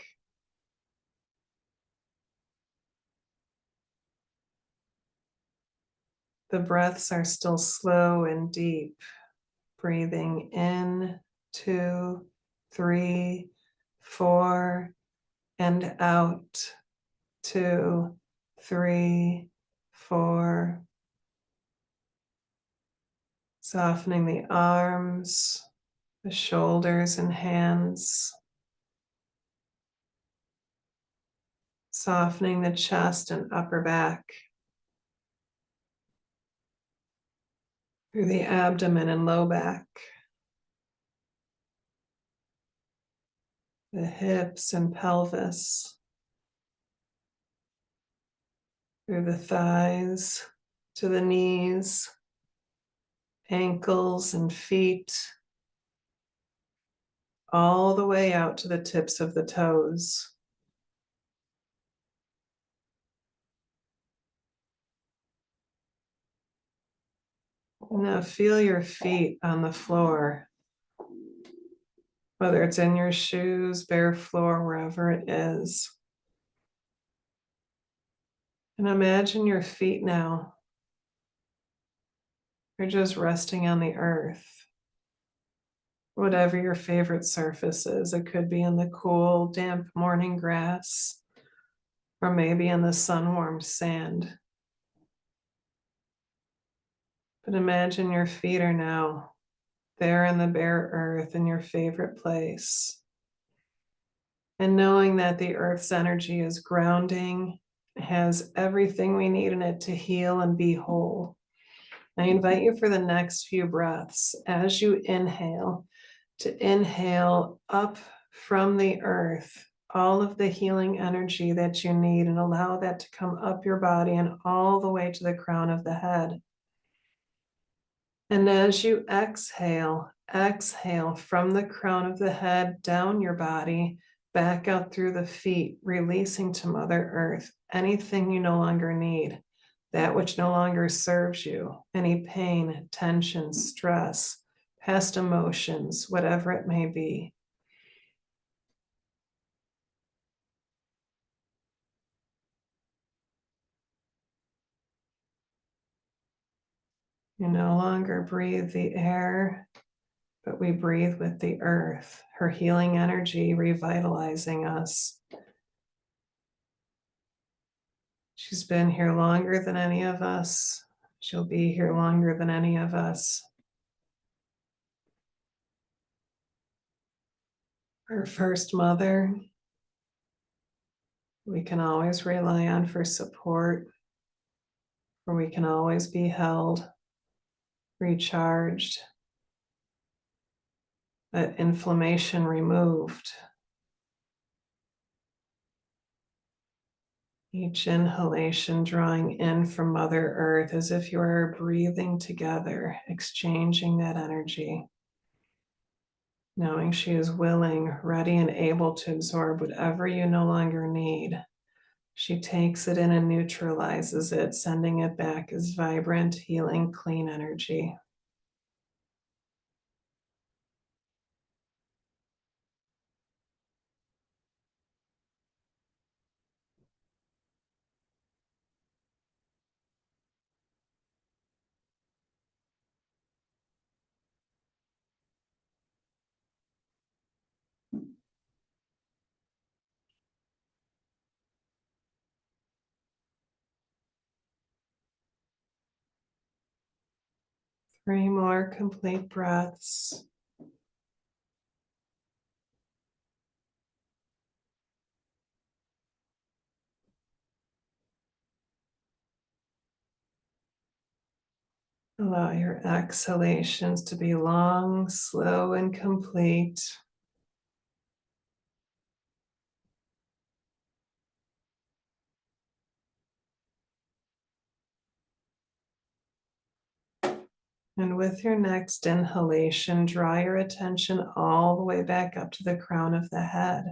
The breaths are still slow and deep. Breathing in, 2, 3, 4, and out, 2, 3, 4. Softening the arms, the shoulders and hands. Softening the chest and upper back. Through the abdomen and low back. The hips and pelvis. Through the thighs to the knees ankles and feet, all the way out to the tips of the toes. Now feel your feet on the floor, whether it's in your shoes, bare floor, wherever it is. And imagine your feet now. You're just resting on the earth. Whatever your favorite surface is, it could be in the cool, damp morning grass, or maybe in the sun-warmed sand. But imagine your feet are now there in the bare earth in your favorite place. And knowing that the earth's energy is grounding, has everything we need in it to heal and be whole. I invite you for the next few breaths as you inhale to inhale up from the earth all of the healing energy that you need and allow that to come up your body and all the way to the crown of the head. And as you exhale, exhale from the crown of the head down your body, back out through the feet, releasing to Mother Earth anything you no longer need, that which no longer serves you, any pain, tension, stress, past emotions, whatever it may be. You no longer breathe the air, but we breathe with the earth, her healing energy revitalizing us. She's been here longer than any of us. She'll be here longer than any of us. Our first mother, we can always rely on for support, where we can always be held, recharged, that inflammation removed. Each inhalation drawing in from Mother Earth as if you are breathing together, exchanging that energy, knowing she is willing, ready, and able to absorb whatever you no longer need. She takes it in and neutralizes it, sending it back as vibrant, healing, clean energy. Three more complete breaths. Allow your exhalations to be long, slow, and complete. And with your next inhalation, draw your attention all the way back up to the crown of the head.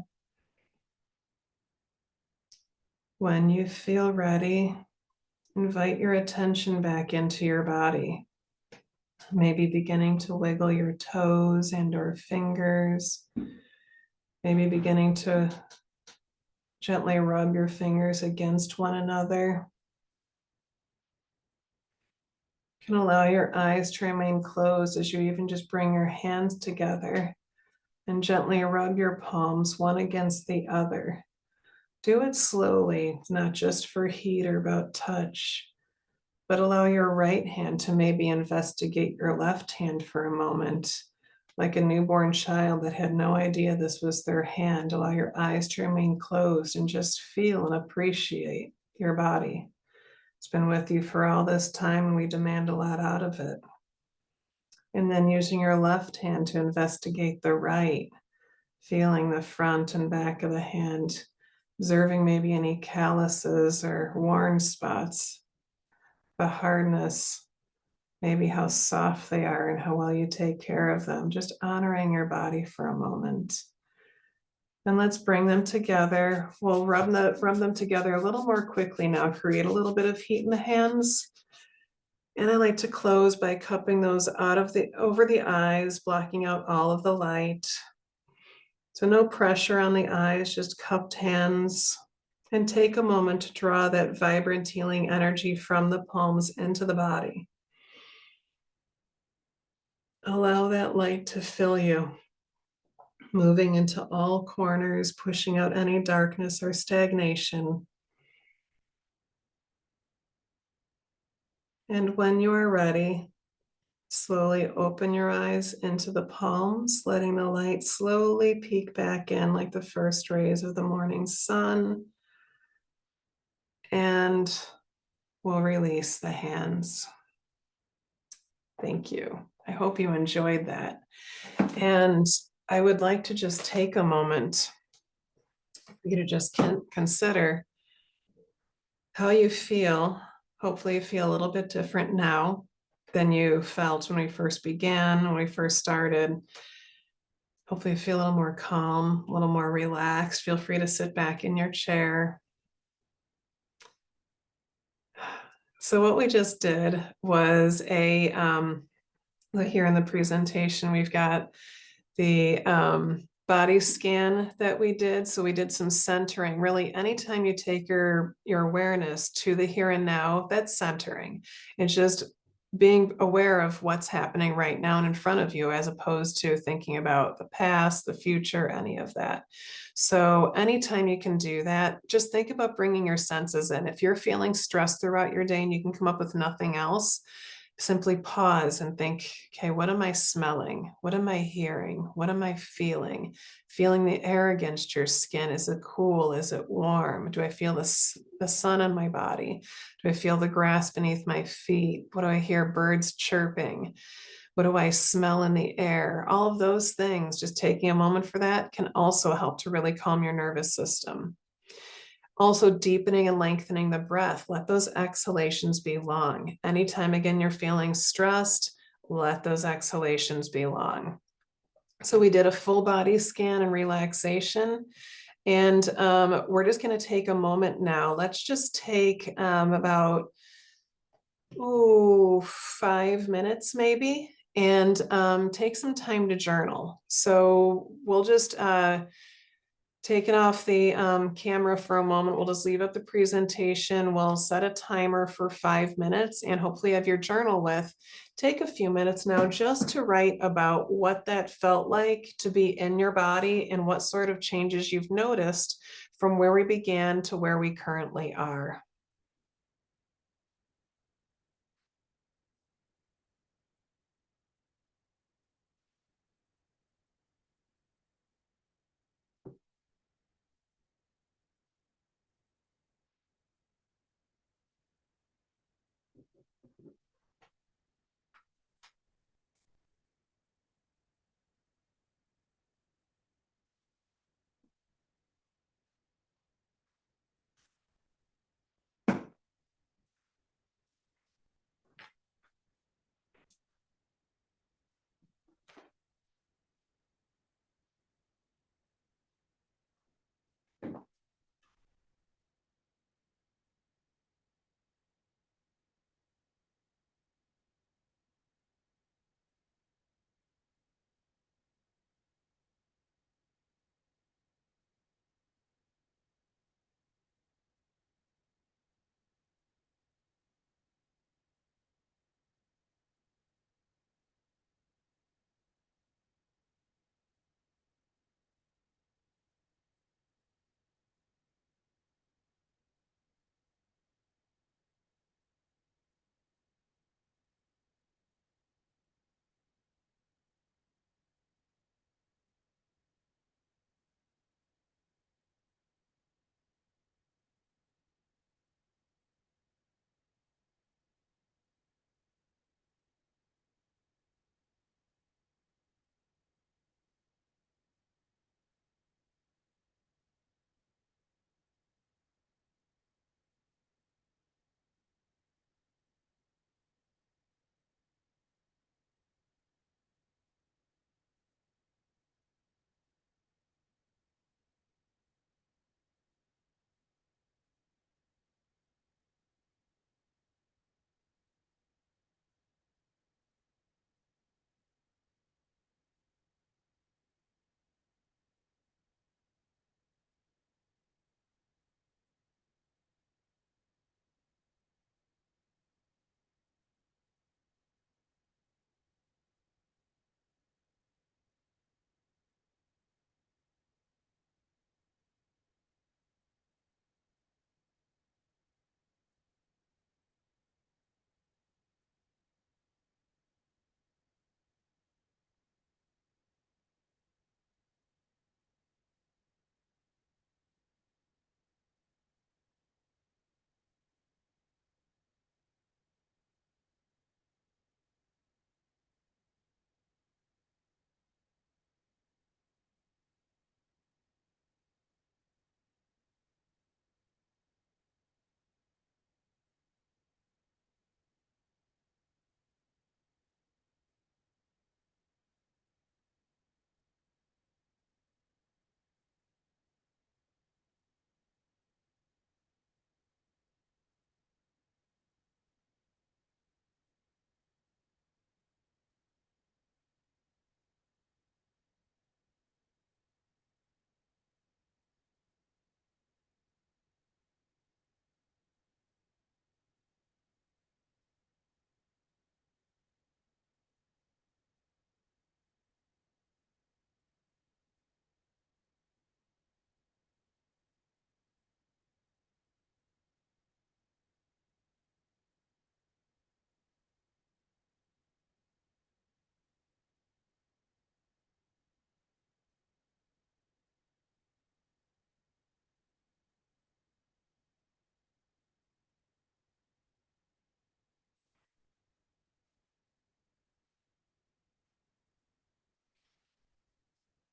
When you feel ready, invite your attention back into your body. Maybe beginning to wiggle your toes and or fingers. Maybe beginning to gently rub your fingers against one another. You can allow your eyes to remain closed as you even just bring your hands together and gently rub your palms one against the other. Do it slowly, not just for heat or about touch, but allow your right hand to maybe investigate your left hand for a moment. Like a newborn child that had no idea this was their hand, allow your eyes to remain closed and just feel and appreciate your body. It's been with you for all this time and we demand a lot out of it. And then using your left hand to investigate the right, feeling the front and back of the hand, observing maybe any calluses or worn spots, the hardness, maybe how soft they are and how well you take care of them, just honoring your body for a moment. And let's bring them together. We'll rub them together a little more quickly now, create a little bit of heat in the hands. And I like to close by cupping those over the eyes, blocking out all of the light. So no pressure on the eyes, just cupped hands. And take a moment to draw that vibrant healing energy from the palms into the body. Allow that light to fill you, moving into all corners, pushing out any darkness or stagnation. And when you are ready, slowly open your eyes into the palms, letting the light slowly peek back in like the first rays of the morning sun. And we'll release the hands. Thank you. I hope you enjoyed that. And I would like to just take a moment for you to just consider how you feel. Hopefully you feel a little bit different now than you felt when we first began, when we first started. Hopefully you feel a little more calm, a little more relaxed. Feel free to sit back in your chair. So what we just did was here in the presentation, we've got the body scan that we did. So we did some centering. Really, anytime you take your awareness to the here and now, that's centering. It's just being aware of what's happening right now and in front of you, as opposed to thinking about the past, the future, any of that. So anytime you can do that, just think about bringing your senses in. If you're feeling stressed throughout your day and you can come up with nothing else, simply pause and think, okay, what am I smelling? What am I hearing? What am I feeling? Feeling the air against your skin. Is it cool? Is it warm? Do I feel the sun on my body? Do I feel the grass beneath my feet? What do I hear? Birds chirping? What do I smell in the air? All of those things, just taking a moment for that can also help to really calm your nervous system. Also deepening and lengthening the breath. Let those exhalations be long. Anytime, again, you're feeling stressed, let those exhalations be long. So we did a full body scan and relaxation. And we're just going to take a moment now. Let's just take about 5 minutes maybe, and take some time to journal. So we'll just take it off the camera for a moment. We'll just leave up the presentation. We'll set a timer for 5 minutes and hopefully have your journal with. Take a few minutes now just to write about what that felt like to be in your body and what sort of changes you've noticed from where we began to where we currently are.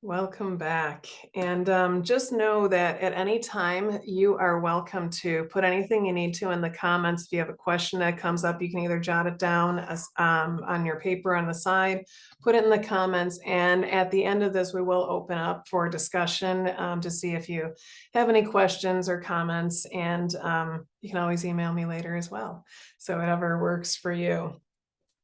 Welcome back. And just know that at any time you are welcome to put anything you need to in the comments. If you have a question that comes up, you can either jot it down on your paper on the side, put it in the comments. And at the end of this, we will open up for discussion to see if you have any questions or comments. And you can always email me later as well. So whatever works for you.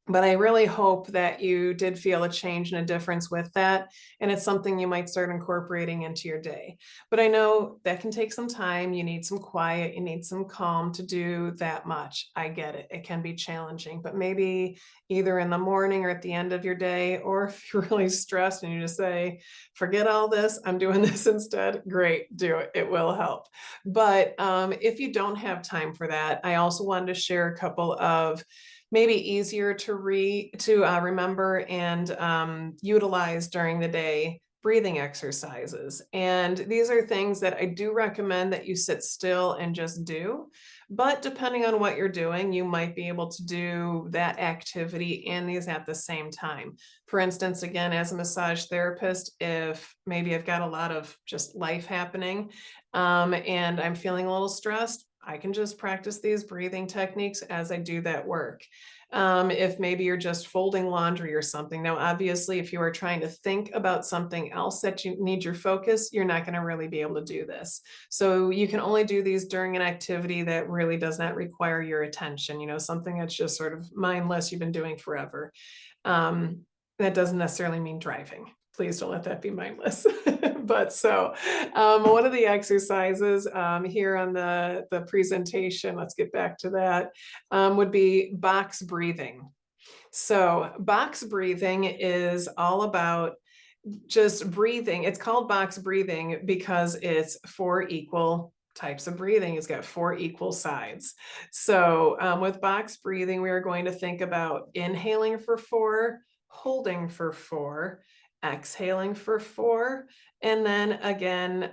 But I really hope that you did feel a change and a difference with that. And it's something you might start incorporating into your day. But I know that can take some time. You need some quiet, you need some calm to do that much. I get it. It can be challenging, but maybe either in the morning or at the end of your day, or if you're really stressed and you just say, forget all this, I'm doing this instead. Great, do it. It will help. But if you don't have time for that, I also wanted to share a couple of maybe easier to remember and utilize during the day breathing exercises. And these are things that I do recommend that you sit still and just do. But depending on what you're doing, you might be able to do that activity and these at the same time. For instance, again, as a massage therapist, if maybe I've got a lot of just life happening and I'm feeling a little stressed, I can just practice these breathing techniques as I do that work. If maybe you're just folding laundry or something. Now, obviously, if you are trying to think about something else that you need your focus, you're not going to really be able to do this. So you can only do these during an activity that really does not require your attention, something that's just sort of mindless you've been doing forever. Um, that doesn't necessarily mean driving. Please don't let that be mindless. But so one of the exercises here on the presentation, let's get back to that, would be box breathing. So box breathing is all about just breathing. It's called box breathing because it's 4 equal types of breathing. It's got 4 equal sides. So with box breathing, we are going to think about inhaling for 4, holding for 4, exhaling for 4, and then again,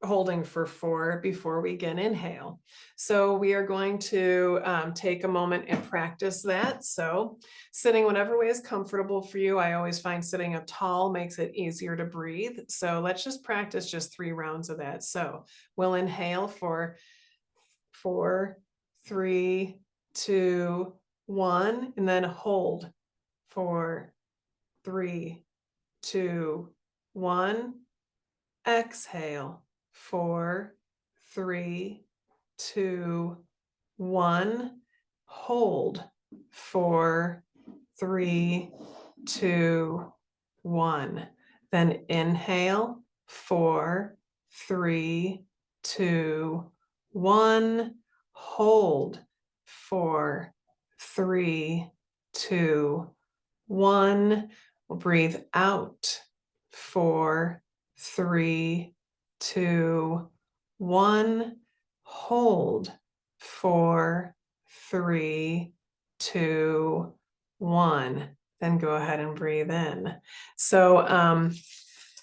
holding for 4 before we again inhale. So we are going to take a moment and practice that. So sitting whatever way is comfortable for you. I always find sitting up tall makes it easier to breathe. So let's just practice just 3 rounds of that. So we'll inhale for 4, 3, 2, 1, and then hold 4, 3, 2, 1. Exhale 4, 3, 2, 1. Hold 4, 3, 2, 1. Then inhale 4, 3, 2, 1. Hold 4, 3, 2, 1. We'll breathe out 4, 3, 2, 1. Hold 4, 3, 2, 1. Then go ahead and breathe in. So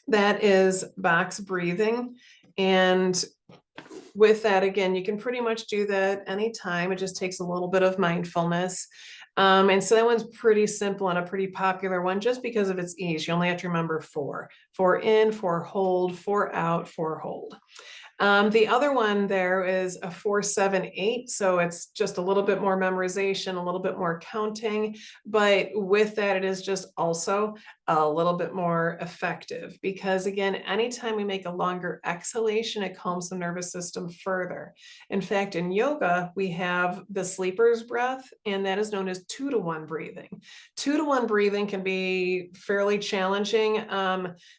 that is box breathing. And with that, again, you can pretty much do that anytime. It just takes a little bit of mindfulness. And so that one's pretty simple and a pretty popular one just because of its ease. You only have to remember 4. 4 in, 4 hold, 4 out, 4 hold. The other one there is a 4, 7, 8. So it's just a little bit more memorization, a little bit more counting. But with that, it is just also a little bit more effective because again, anytime we make a longer exhalation, it calms the nervous system further. In fact, in yoga, we have the sleeper's breath, and that is known as 2 to 1 breathing. 2 to 1 breathing can be fairly challenging.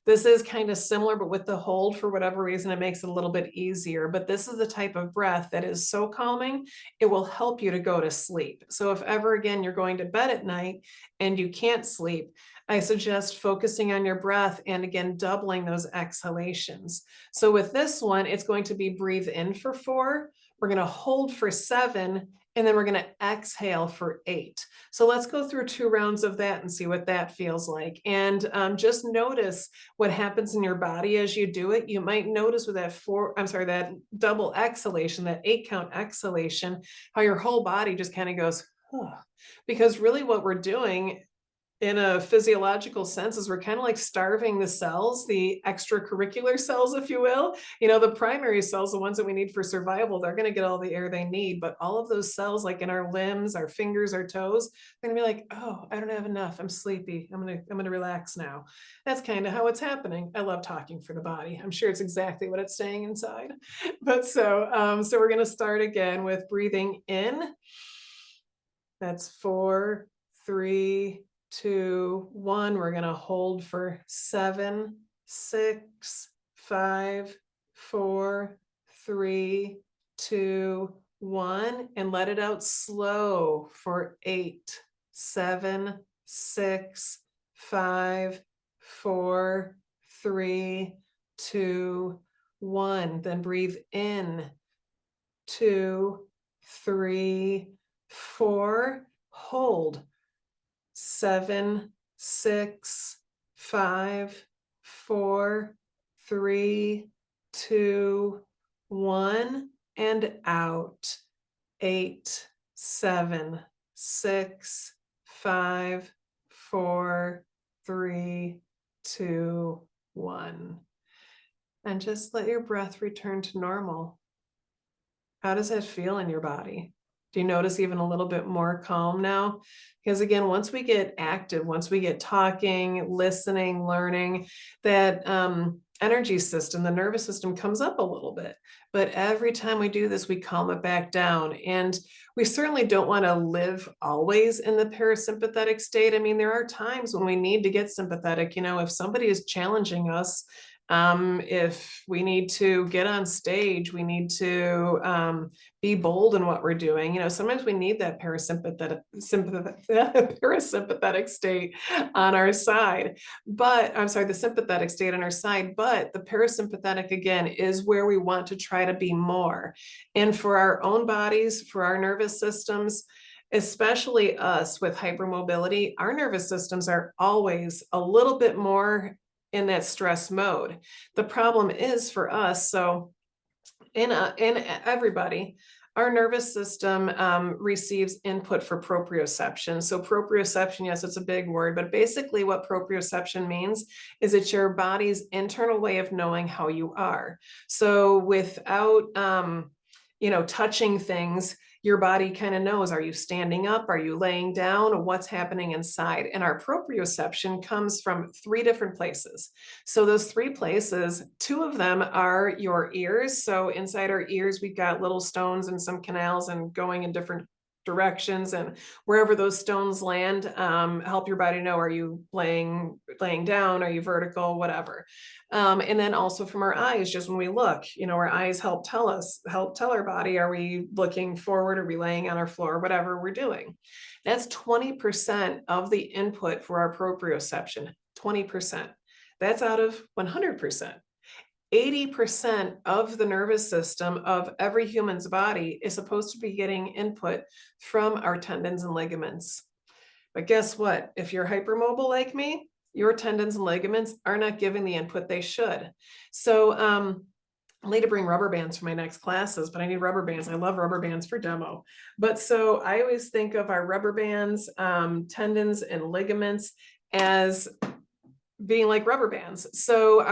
This is kind of similar, but with the hold, for whatever reason, it makes it a little bit easier. But this is the type of breath that is so calming, it will help you to go to sleep. So if ever again you're going to bed at night and you can't sleep, I suggest focusing on your breath and again, doubling those exhalations. So with this one, it's going to be breathe in for 4. We're going to hold for 7, and then we're going to exhale for 8. So let's go through 2 rounds of that and see what that feels like. And just notice what happens in your body as you do it. You might notice with that double exhalation, that 8 count exhalation, how your whole body just kind of goes, huh. Because really what we're doing in a physiological sense is we're kind of like starving the cells, the extracurricular cells, if you will. You know, the primary cells, the ones that we need for survival, they're going to get all the air they need. But all of those cells, like in our limbs, our fingers, our toes, they're going to be like, oh, I don't have enough. I'm sleepy. I'm going to relax now. That's kind of how it's happening. I love talking for the body. I'm sure it's exactly what it's saying inside. But so we're going to start again with breathing in. That's 4, 3, 2, 1. We're going to hold for 7, 6, 5, 4, 3, 2, 1. And let it out slow for 8, 7, 6, 5, 4, 3, 2, 1. Then breathe in 2, 3, 4, hold 7, 6, 5, 4, 3, 2, 1, and out 8, 7, 6, 5, 4, 3, 2, 1. And just let your breath return to normal. How does that feel in your body? Do you notice even a little bit more calm now? Because again, once we get active, once we get talking, listening, learning, that energy system, the nervous system comes up a little bit. But every time we do this, we calm it back down. And we certainly don't want to live always in the parasympathetic state. I mean, there are times when we need to get sympathetic. You know, if somebody is challenging us, if we need to get on stage, we need to be bold in what we're doing. You know, sometimes we need that parasympathetic state on our side. But I'm sorry, the sympathetic state on our side. But the parasympathetic, again, is where we want to try to be more. And for our own bodies, for our nervous systems, especially us with hypermobility, our nervous systems are always a little bit more in that stress mode. The problem is for us, so in everybody, our nervous system receives input for proprioception. So proprioception, yes, it's a big word, but basically what proprioception means is it's your body's internal way of knowing how you are. So without, touching things, your body kind of knows, are you standing up? Are you laying down? What's happening inside? And our proprioception comes from 3 different places. So those 3 places, 2 of them are your ears. So inside our ears, we've got little stones and some canals and going in different directions, and wherever those stones land, help your body know, are you laying down, are you vertical, whatever. And then also from our eyes, just when we look, our eyes help tell our body, are we looking forward, are we laying on our floor, whatever we're doing. That's 20% of the input for our proprioception. 20%. That's out of 100%. 80% of the nervous system of every human's body is supposed to be getting input from our tendons and ligaments. But guess what? If you're hypermobile like me, your tendons and ligaments are not giving the input they should. So I need to bring rubber bands for my next classes, but I need rubber bands. I love rubber bands for demo. But so I always think of our rubber bands, tendons and ligaments as being like rubber bands. So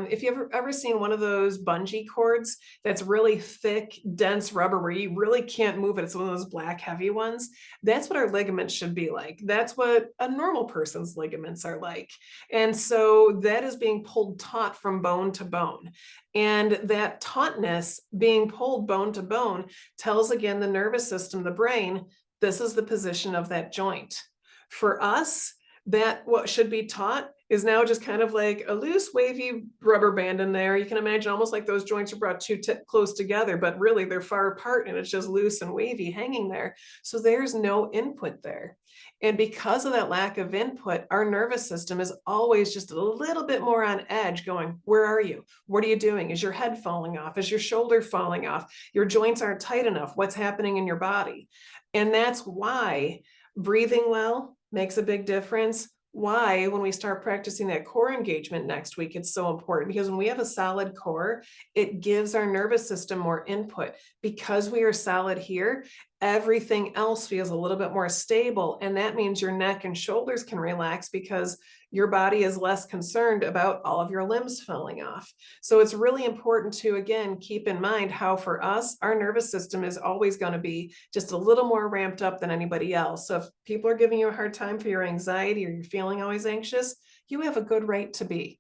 if you've ever seen one of those bungee cords that's really thick, dense rubber where you really can't move it, it's one of those black, heavy ones. That's what our ligaments should be like. That's what a normal person's ligaments are like. And so that is being pulled taut from bone to bone. And that tautness being pulled bone to bone tells, again, the nervous system, the brain, this is the position of that joint. For us, that what should be taut is now just kind of like a loose, wavy rubber band in there. You can imagine almost like those joints are brought too close together, but really they're far apart and it's just loose and wavy hanging there. So there's no input there. And because of that lack of input, our nervous system is always just a little bit more on edge going, where are you? What are you doing? Is your head falling off? Is your shoulder falling off? Your joints aren't tight enough. What's happening in your body? And that's why breathing well makes a big difference. why, when we start practicing that core engagement next week, it's so important, because when we have a solid core, it gives our nervous system more input. Because we are solid here, everything else feels a little bit more stable. And that means your neck and shoulders can relax because your body is less concerned about all of your limbs falling off. So it's really important to, again, keep in mind how for us, our nervous system is always going to be just a little more ramped up than anybody else. So if people are giving you a hard time for your anxiety or you're feeling always anxious, you have a good right to be.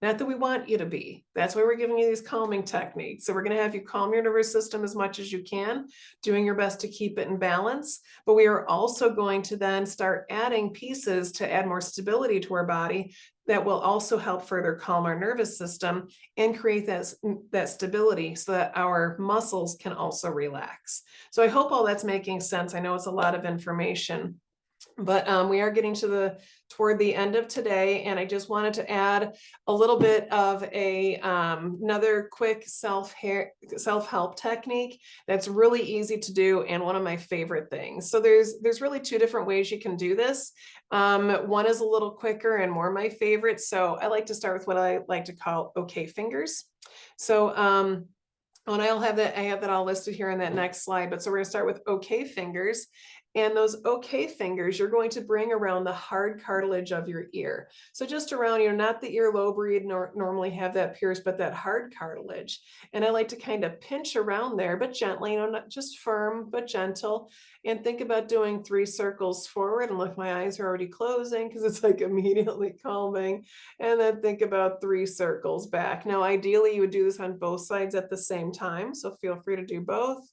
Not that we want you to be. That's why we're giving you these calming techniques. So we're going to have you calm your nervous system as much as you can, doing your best to keep it in balance. But we are also going to then start adding pieces to add more stability to our body that will also help further calm our nervous system and create that stability so that our muscles can also relax. So I hope all that's making sense. I know it's a lot of information, but we are getting to toward the end of today, and I just wanted to add a little bit of another quick self-help technique that's really easy to do and one of my favorite things. So there's really two different ways you can do this. One is a little quicker and more my favorite. So I like to start with what I like to call okay fingers. So and I have that all listed here in that next slide, but so we're going to start with okay fingers. And those okay fingers, you're going to bring around the hard cartilage of your ear. So just around, not the earlobe where you'd normally have that pierced, but that hard cartilage. And I like to kind of pinch around there, but gently, not just firm, but gentle. And think about doing 3 circles forward. And look, my eyes are already closing because it's like immediately calming. And then think about 3 circles back. Now, ideally, you would do this on both sides at the same time. So feel free to do both.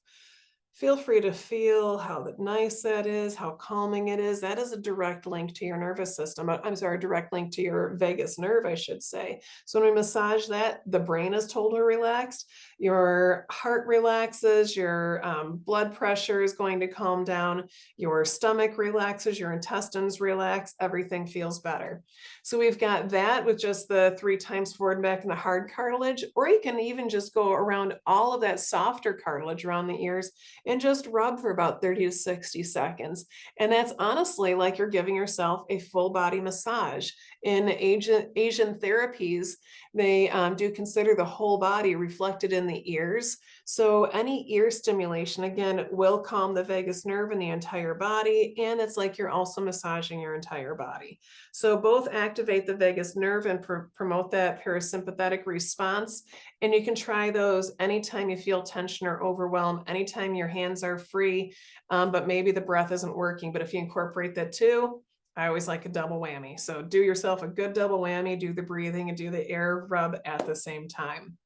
Feel free to feel how nice that is, how calming it is. That is a direct link to your nervous system. I'm sorry, a direct link to your vagus nerve, I should say. So when we massage that, the brain is totally relaxed. Your heart relaxes, your blood pressure is going to calm down, your stomach relaxes, your intestines relax, everything feels better. So we've got that with just the 3 times forward and back in the hard cartilage, or you can even just go around all of that softer cartilage around the ears and just rub for about 30 to 60 seconds. And that's honestly like you're giving yourself a full body massage. In Asian therapies, they do consider the whole body reflected in the ears. So any ear stimulation, again, will calm the vagus nerve in the entire body. And it's like you're also massaging your entire body. So both activate the vagus nerve and promote that parasympathetic response. And you can try those anytime you feel tension or overwhelm, anytime your hands are free, but maybe the breath isn't working. But if you incorporate that too, I always like a double whammy. So do yourself a good double whammy, do the breathing and do the air rub at the same time.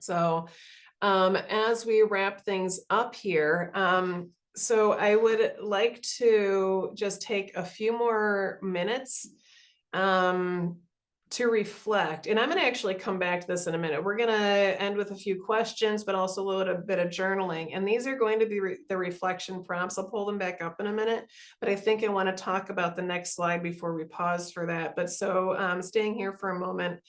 So as we wrap things up here, so I would like to just take a few more minutes to reflect. And I'm going to actually come back to this in a minute. We're going to end with a few questions, but also a little bit of journaling. And these are going to be the reflection prompts. I'll pull them back up in a minute, but I think I want to talk about the next slide before we pause for that. But so staying here for a moment.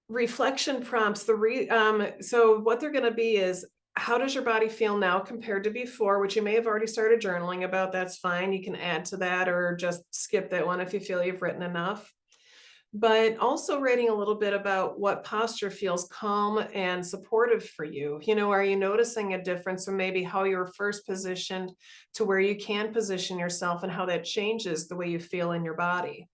Reflection prompts, so what they're going to be is, how does your body feel now compared to before, which you may have already started journaling about. That's fine. You can add to that or just skip that one if you feel you've written enough. But also writing a little bit about what posture feels calm and supportive for you. Are you noticing a difference from maybe how you were first positioned to where you can position yourself and how that changes the way you feel in your body?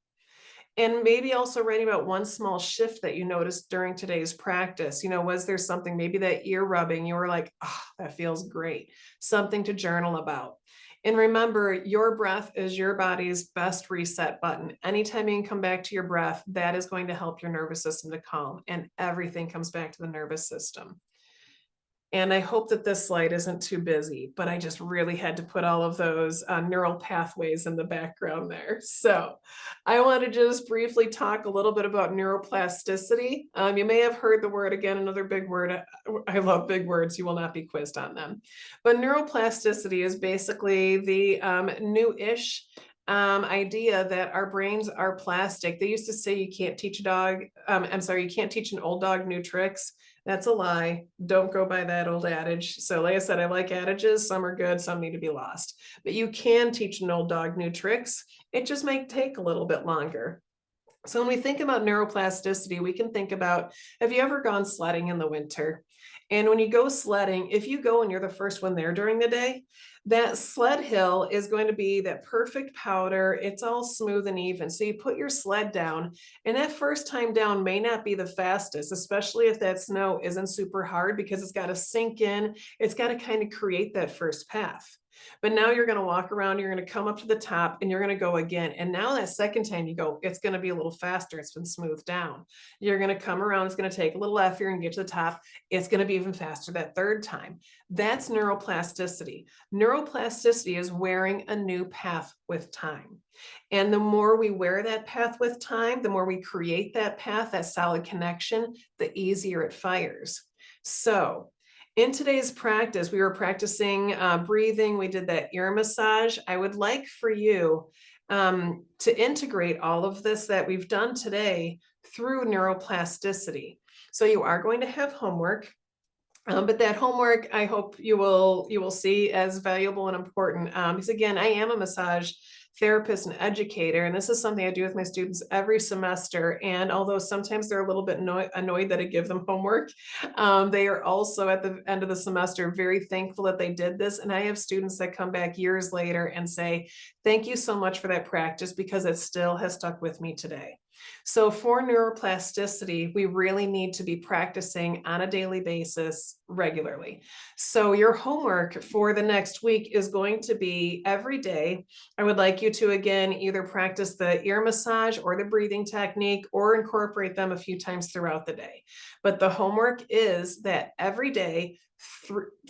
And maybe also writing about one small shift that you noticed during today's practice. Was there something, maybe that ear rubbing, you were like, oh, that feels great. Something to journal about. And remember, your breath is your body's best reset button. Anytime you can come back to your breath, that is going to help your nervous system to calm, and everything comes back to the nervous system. And I hope that this slide isn't too busy, but I just really had to put all of those neural pathways in the background there. So I want to just briefly talk a little bit about neuroplasticity. You may have heard the word, again, another big word. I love big words. You will not be quizzed on them. But neuroplasticity is basically the new-ish idea that our brains are plastic. They used to say you can't teach a dog, I'm sorry, you can't teach an old dog new tricks. That's a lie. Don't go by that old adage. So like I said, I like adages. Some are good, some need to be lost. But you can teach an old dog new tricks. It just might take a little bit longer. So when we think about neuroplasticity, we can think about, have you ever gone sledding in the winter? And when you go sledding, if you go and you're the first one there during the day, that sled hill is going to be that perfect powder. It's all smooth and even. So you put your sled down, and that first time down may not be the fastest, especially if that snow isn't super hard because it's got to sink in. It's got to kind of create that first path. But now you're going to walk around, you're going to come up to the top and you're going to go again. And now that second time you go, it's going to be a little faster. It's been smoothed down. You're going to come around. It's going to take a little effort and get to the top. It's going to be even faster that third time. That's neuroplasticity. Neuroplasticity is wearing a new path with time. And the more we wear that path with time, the more we create that path, that solid connection, the easier it fires. So in today's practice, we were practicing breathing. We did that ear massage. I would like for you to integrate all of this that we've done today through neuroplasticity. So you are going to have homework. But that homework, I hope you will see as valuable and important. Because again, I am a massage therapist and educator, and this is something I do with my students every semester. And although sometimes they're a little bit annoyed that I give them homework, they are also at the end of the semester very thankful that they did this. And I have students that come back years later and say, "Thank you so much for that practice because it still has stuck with me today." So for neuroplasticity, we really need to be practicing on a daily basis regularly. So your homework for the next week is going to be every day. I would like you to, again, either practice the ear massage or the breathing technique or incorporate them a few times throughout the day. But the homework is that every day,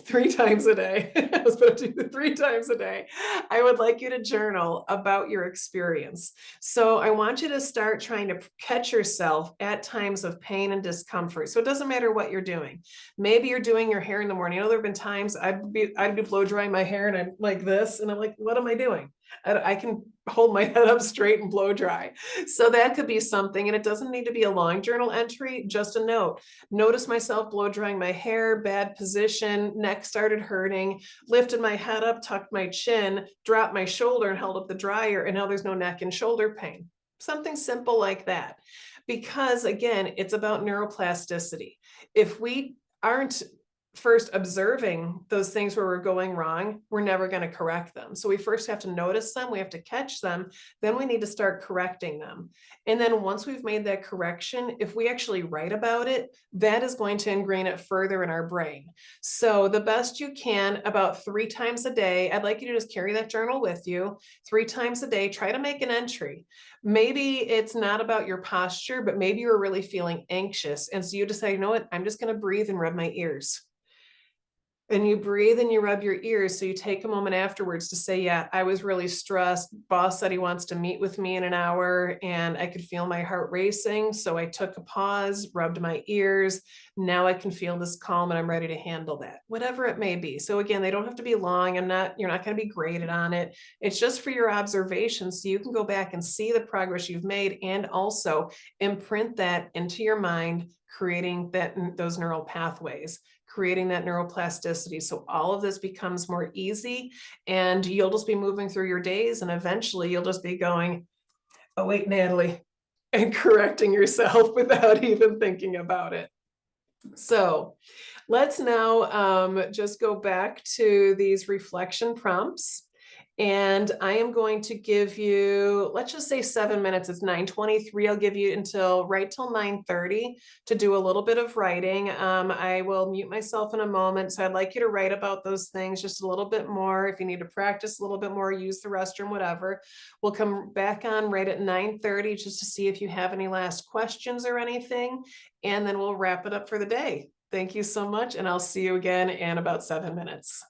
three times a day, I was going to do 3 times a day, I would like you to journal about your experience. So I want you to start trying to catch yourself at times of pain and discomfort. So it doesn't matter what you're doing. Maybe you're doing your hair in the morning. You know, there have been times I'd be blow drying my hair and I'm like this, and I'm like, what am I doing? I can hold my head up straight and blow dry. So that could be something, and it doesn't need to be a long journal entry, just a note. Notice myself blow drying my hair, bad position, neck started hurting, lifted my head up, tucked my chin, dropped my shoulder and held up the dryer, and now there's no neck and shoulder pain. Something simple like that. Because again, it's about neuroplasticity. If we aren't first observing those things where we're going wrong, we're never going to correct them. So we first have to notice them, we have to catch them, then we need to start correcting them. And then once we've made that correction, if we actually write about it, that is going to ingrain it further in our brain. So the best you can, about 3 times a day, I'd like you to just carry that journal with you. 3 times a day, try to make an entry. Maybe it's not about your posture, but maybe you're really feeling anxious. And so you decide, you know what, I'm just going to breathe and rub my ears. And you breathe and you rub your ears. So you take a moment afterwards to say, yeah, I was really stressed. Boss said he wants to meet with me in an hour and I could feel my heart racing. So I took a pause, rubbed my ears. Now I can feel this calm and I'm ready to handle that, whatever it may be. So again, they don't have to be long. You're not going to be graded on it. It's just for your observation. So you can go back and see the progress you've made and also imprint that into your mind, creating those neural pathways, creating that neuroplasticity. So all of this becomes more easy and you'll just be moving through your days and eventually you'll just be going, oh wait, Natalie, and correcting yourself without even thinking about it. So let's now just go back to these reflection prompts. And I am going to give you, let's just say 7 minutes. It's 9:23. I'll give you right till 9:30 to do a little bit of writing. I will mute myself in a moment. So I'd like you to write about those things just a little bit more. If you need to practice a little bit more, use the restroom, whatever. We'll come back on right at 9:30 just to see if you have any last questions or anything. And then we'll wrap it up for the day. Thank you so much. And I'll see you again in about 7 minutes.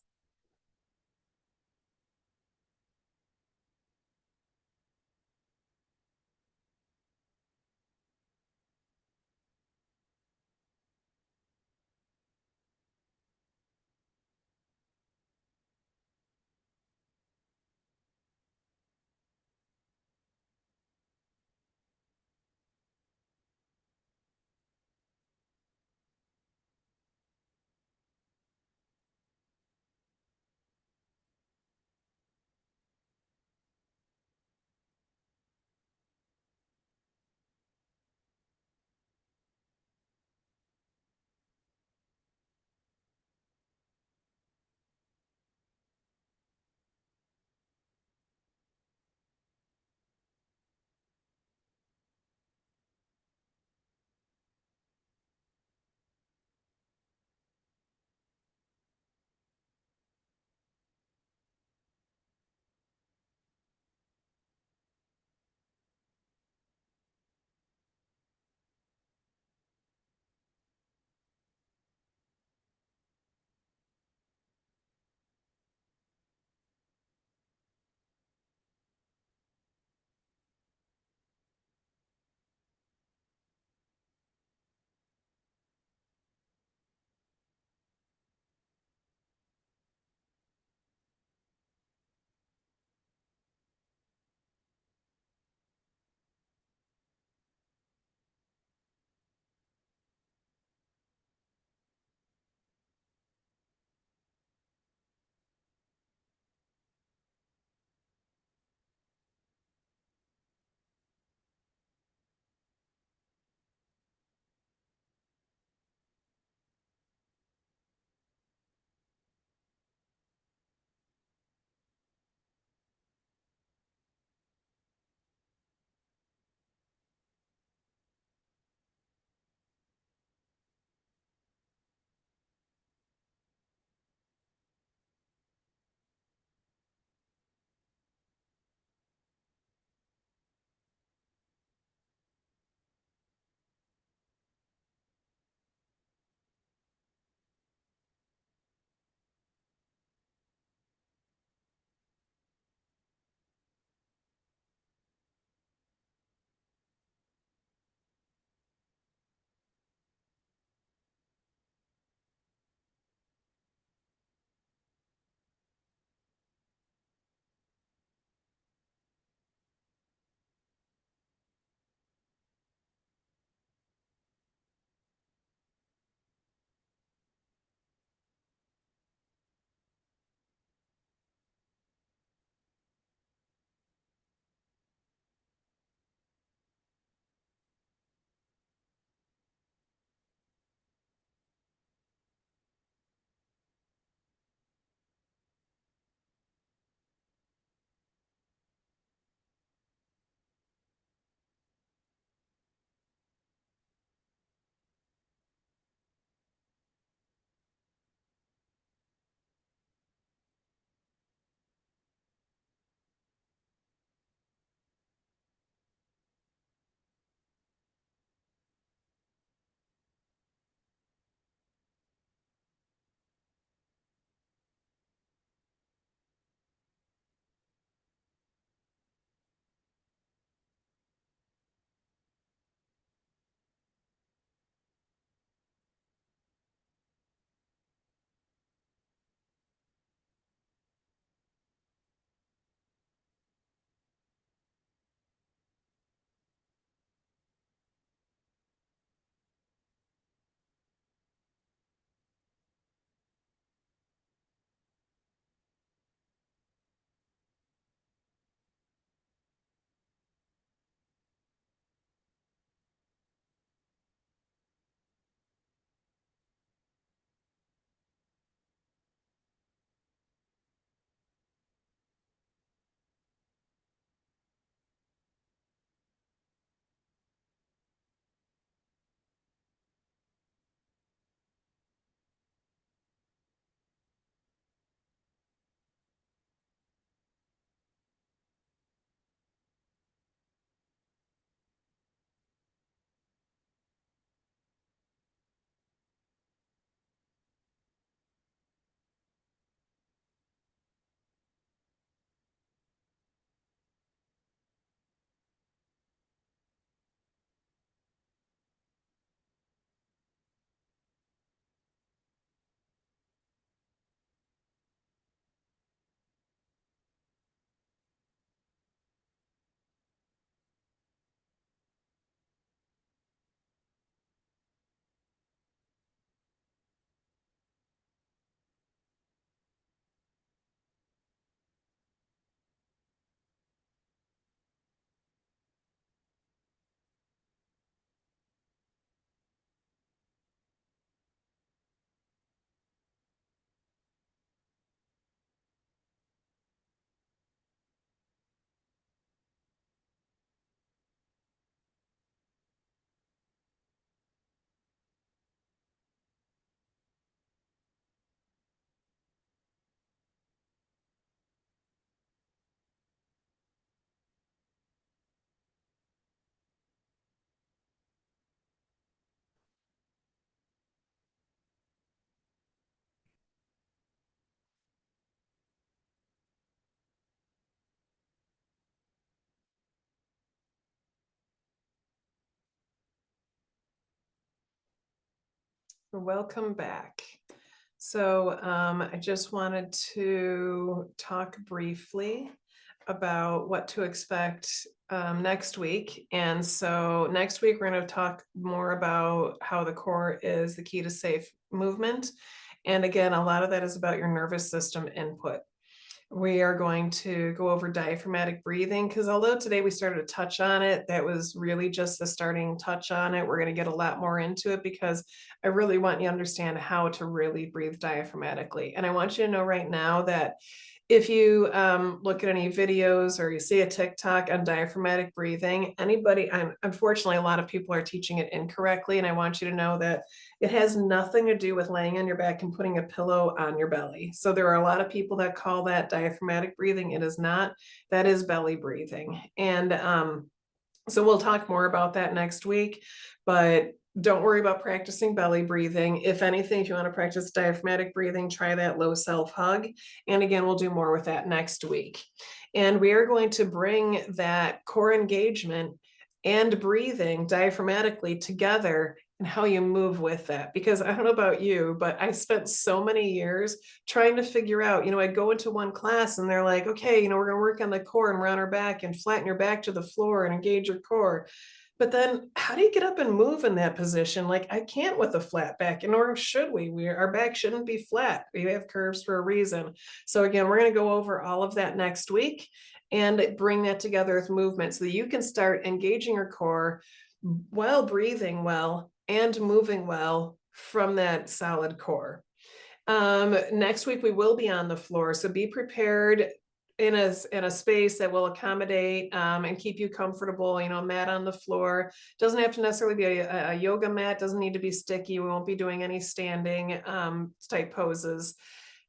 Welcome back. So I just wanted to talk briefly about what to expect next week. And so next week, we're going to talk more about how the core is the key to safe movement. And again, a lot of that is about your nervous system input. We are going to go over diaphragmatic breathing because although today we started to touch on it, that was really just the starting touch on it. We're going to get a lot more into it because I really want you to understand how to really breathe diaphragmatically. And I want you to know right now that if you look at any videos or you see a TikTok on diaphragmatic breathing, unfortunately, a lot of people are teaching it incorrectly. And I want you to know that it has nothing to do with laying on your back and putting a pillow on your belly. So there are a lot of people that call that diaphragmatic breathing. It is not. That is belly breathing. And so we'll talk more about that next week, but don't worry about practicing belly breathing. If anything, if you want to practice diaphragmatic breathing, try that low self hug. And again, we'll do more with that next week. And we are going to bring that core engagement and breathing diaphragmatically together and how you move with that. Because I don't know about you, but I spent so many years trying to figure out, I'd go into one class and they're like, okay, we're going to work on the core and round our back and flatten your back to the floor and engage your core. But then how do you get up and move in that position? Like I can't with a flat back, nor should we. Our back shouldn't be flat. We have curves for a reason. So again, we're going to go over all of that next week and bring that together with movement so that you can start engaging your core while breathing well and moving well from that solid core. Next week we will be on the floor, so be prepared in a space that will accommodate and keep you comfortable, mat on the floor. Doesn't have to necessarily be a yoga mat, doesn't need to be sticky. We won't be doing any standing type poses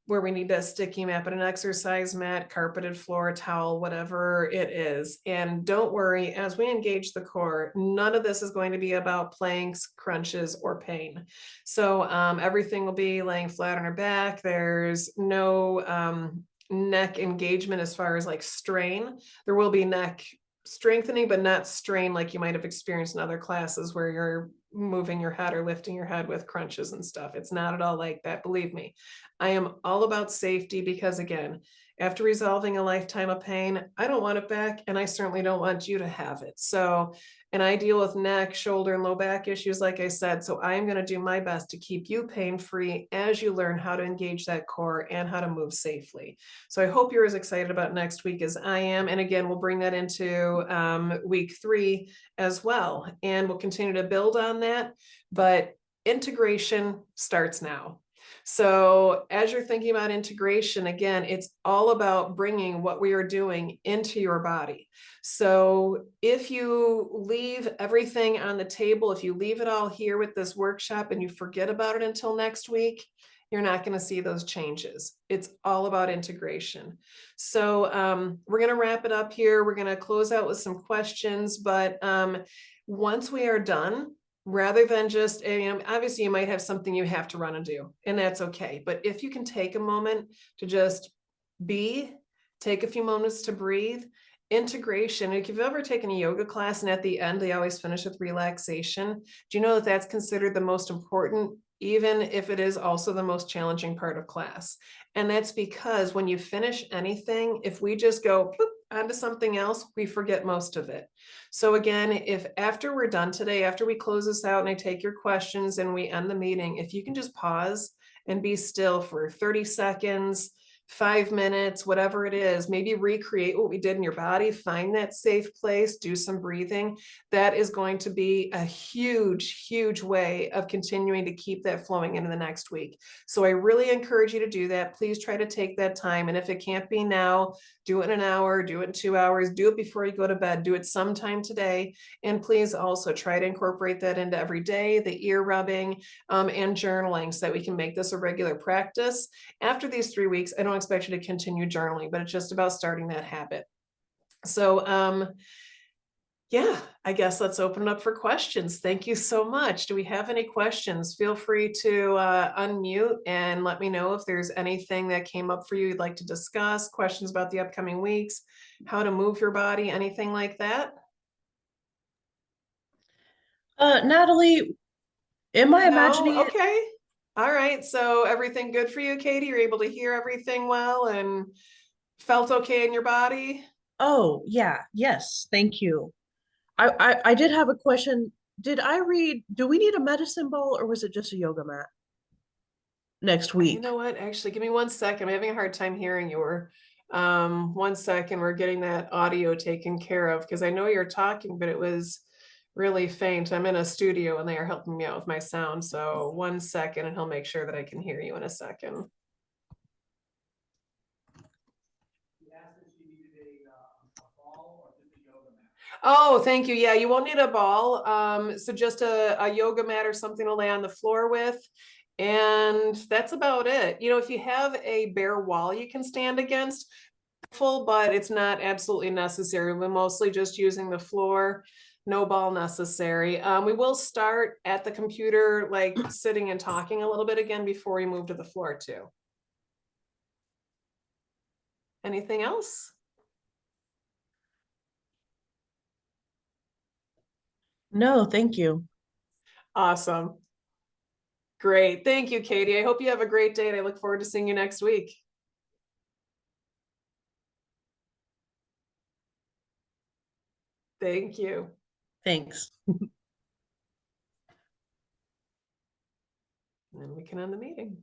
where we need a sticky mat, but an exercise mat, carpeted floor, towel, whatever it is. And don't worry, as we engage the core, none of this is going to be about planks, crunches, or pain. So everything will be laying flat on our back. There's no neck engagement as far as like strain. There will be neck strengthening, but not strain like you might have experienced in other classes where you're moving your head or lifting your head with crunches and stuff. It's not at all like that. Believe me, I am all about safety because again, after resolving a lifetime of pain, I don't want it back. And I certainly don't want you to have it. So, and I deal with neck, shoulder, and low back issues, like I said. So I'm going to do my best to keep you pain-free as you learn how to engage that core and how to move safely. So I hope you're as excited about next week as I am. And again, we'll bring that into week 3 as well. And we'll continue to build on that. But integration starts now. So as you're thinking about integration, again, it's all about bringing what we are doing into your body. So if you leave everything on the table, if you leave it all here with this workshop and you forget about it until next week, you're not going to see those changes. It's all about integration. So we're going to wrap it up here. We're going to close out with some questions, but once we are done, rather than just, obviously you might have something you have to run and do, and that's okay. But if you can take a moment to just take a few moments to breathe, integration. If you've ever taken a yoga class and at the end, they always finish with relaxation. Do you know that that's considered the most important, even if it is also the most challenging part of class? And that's because when you finish anything, if we just go onto something else, we forget most of it. So again, if after we're done today, after we close this out and I take your questions and we end the meeting, if you can just pause and be still for 30 seconds, 5 minutes, whatever it is, maybe recreate what we did in your body, find that safe place, do some breathing. That is going to be a huge, huge way of continuing to keep that flowing into the next week. So I really encourage you to do that. Please try to take that time. And if it can't be now, do it in an hour, do it in 2 hours, do it before you go to bed, do it sometime today. And please also try to incorporate that into every day, the ear rubbing and journaling so that we can make this a regular practice. After these 3 weeks, I don't expect you to continue journaling, but it's just about starting that habit. So yeah, I guess let's open it up for questions. Thank you so much. Do we have any questions? Feel free to unmute and let me know if there's anything that came up for you you'd like to discuss, questions about the upcoming weeks, how to move your body, anything like that. Natalie, Am I imagining No? it? Okay. All right. So everything good for you, Katie? You're able to hear everything well and felt okay in your body? Oh, yeah. Yes. Thank you. I did have a question. Did I read, do we need a medicine ball or was it just a yoga mat next You week? know what? Actually, give me 1 second. I'm having a hard time hearing you. Or 1 second. We're getting that audio taken care of because I know you're talking, but it was really faint. I'm in a studio and they are helping me out with my sound. So 1 second, and he'll make sure that I can hear you in a second. Oh, thank you. Yeah, you won't need a ball. So just a yoga mat or something to lay on the floor with. And that's about it. If you have a bare wall you can stand against, full, but it's not absolutely necessary. We're mostly just using the floor, no ball necessary. We will start at the computer, like sitting and talking a little bit again before we move to the floor too. Anything else? No, thank you. Awesome. Great. Thank you, Katie. I hope you have a great day and I look forward to seeing you next week. Thank you. Thanks. And then we can end the meeting.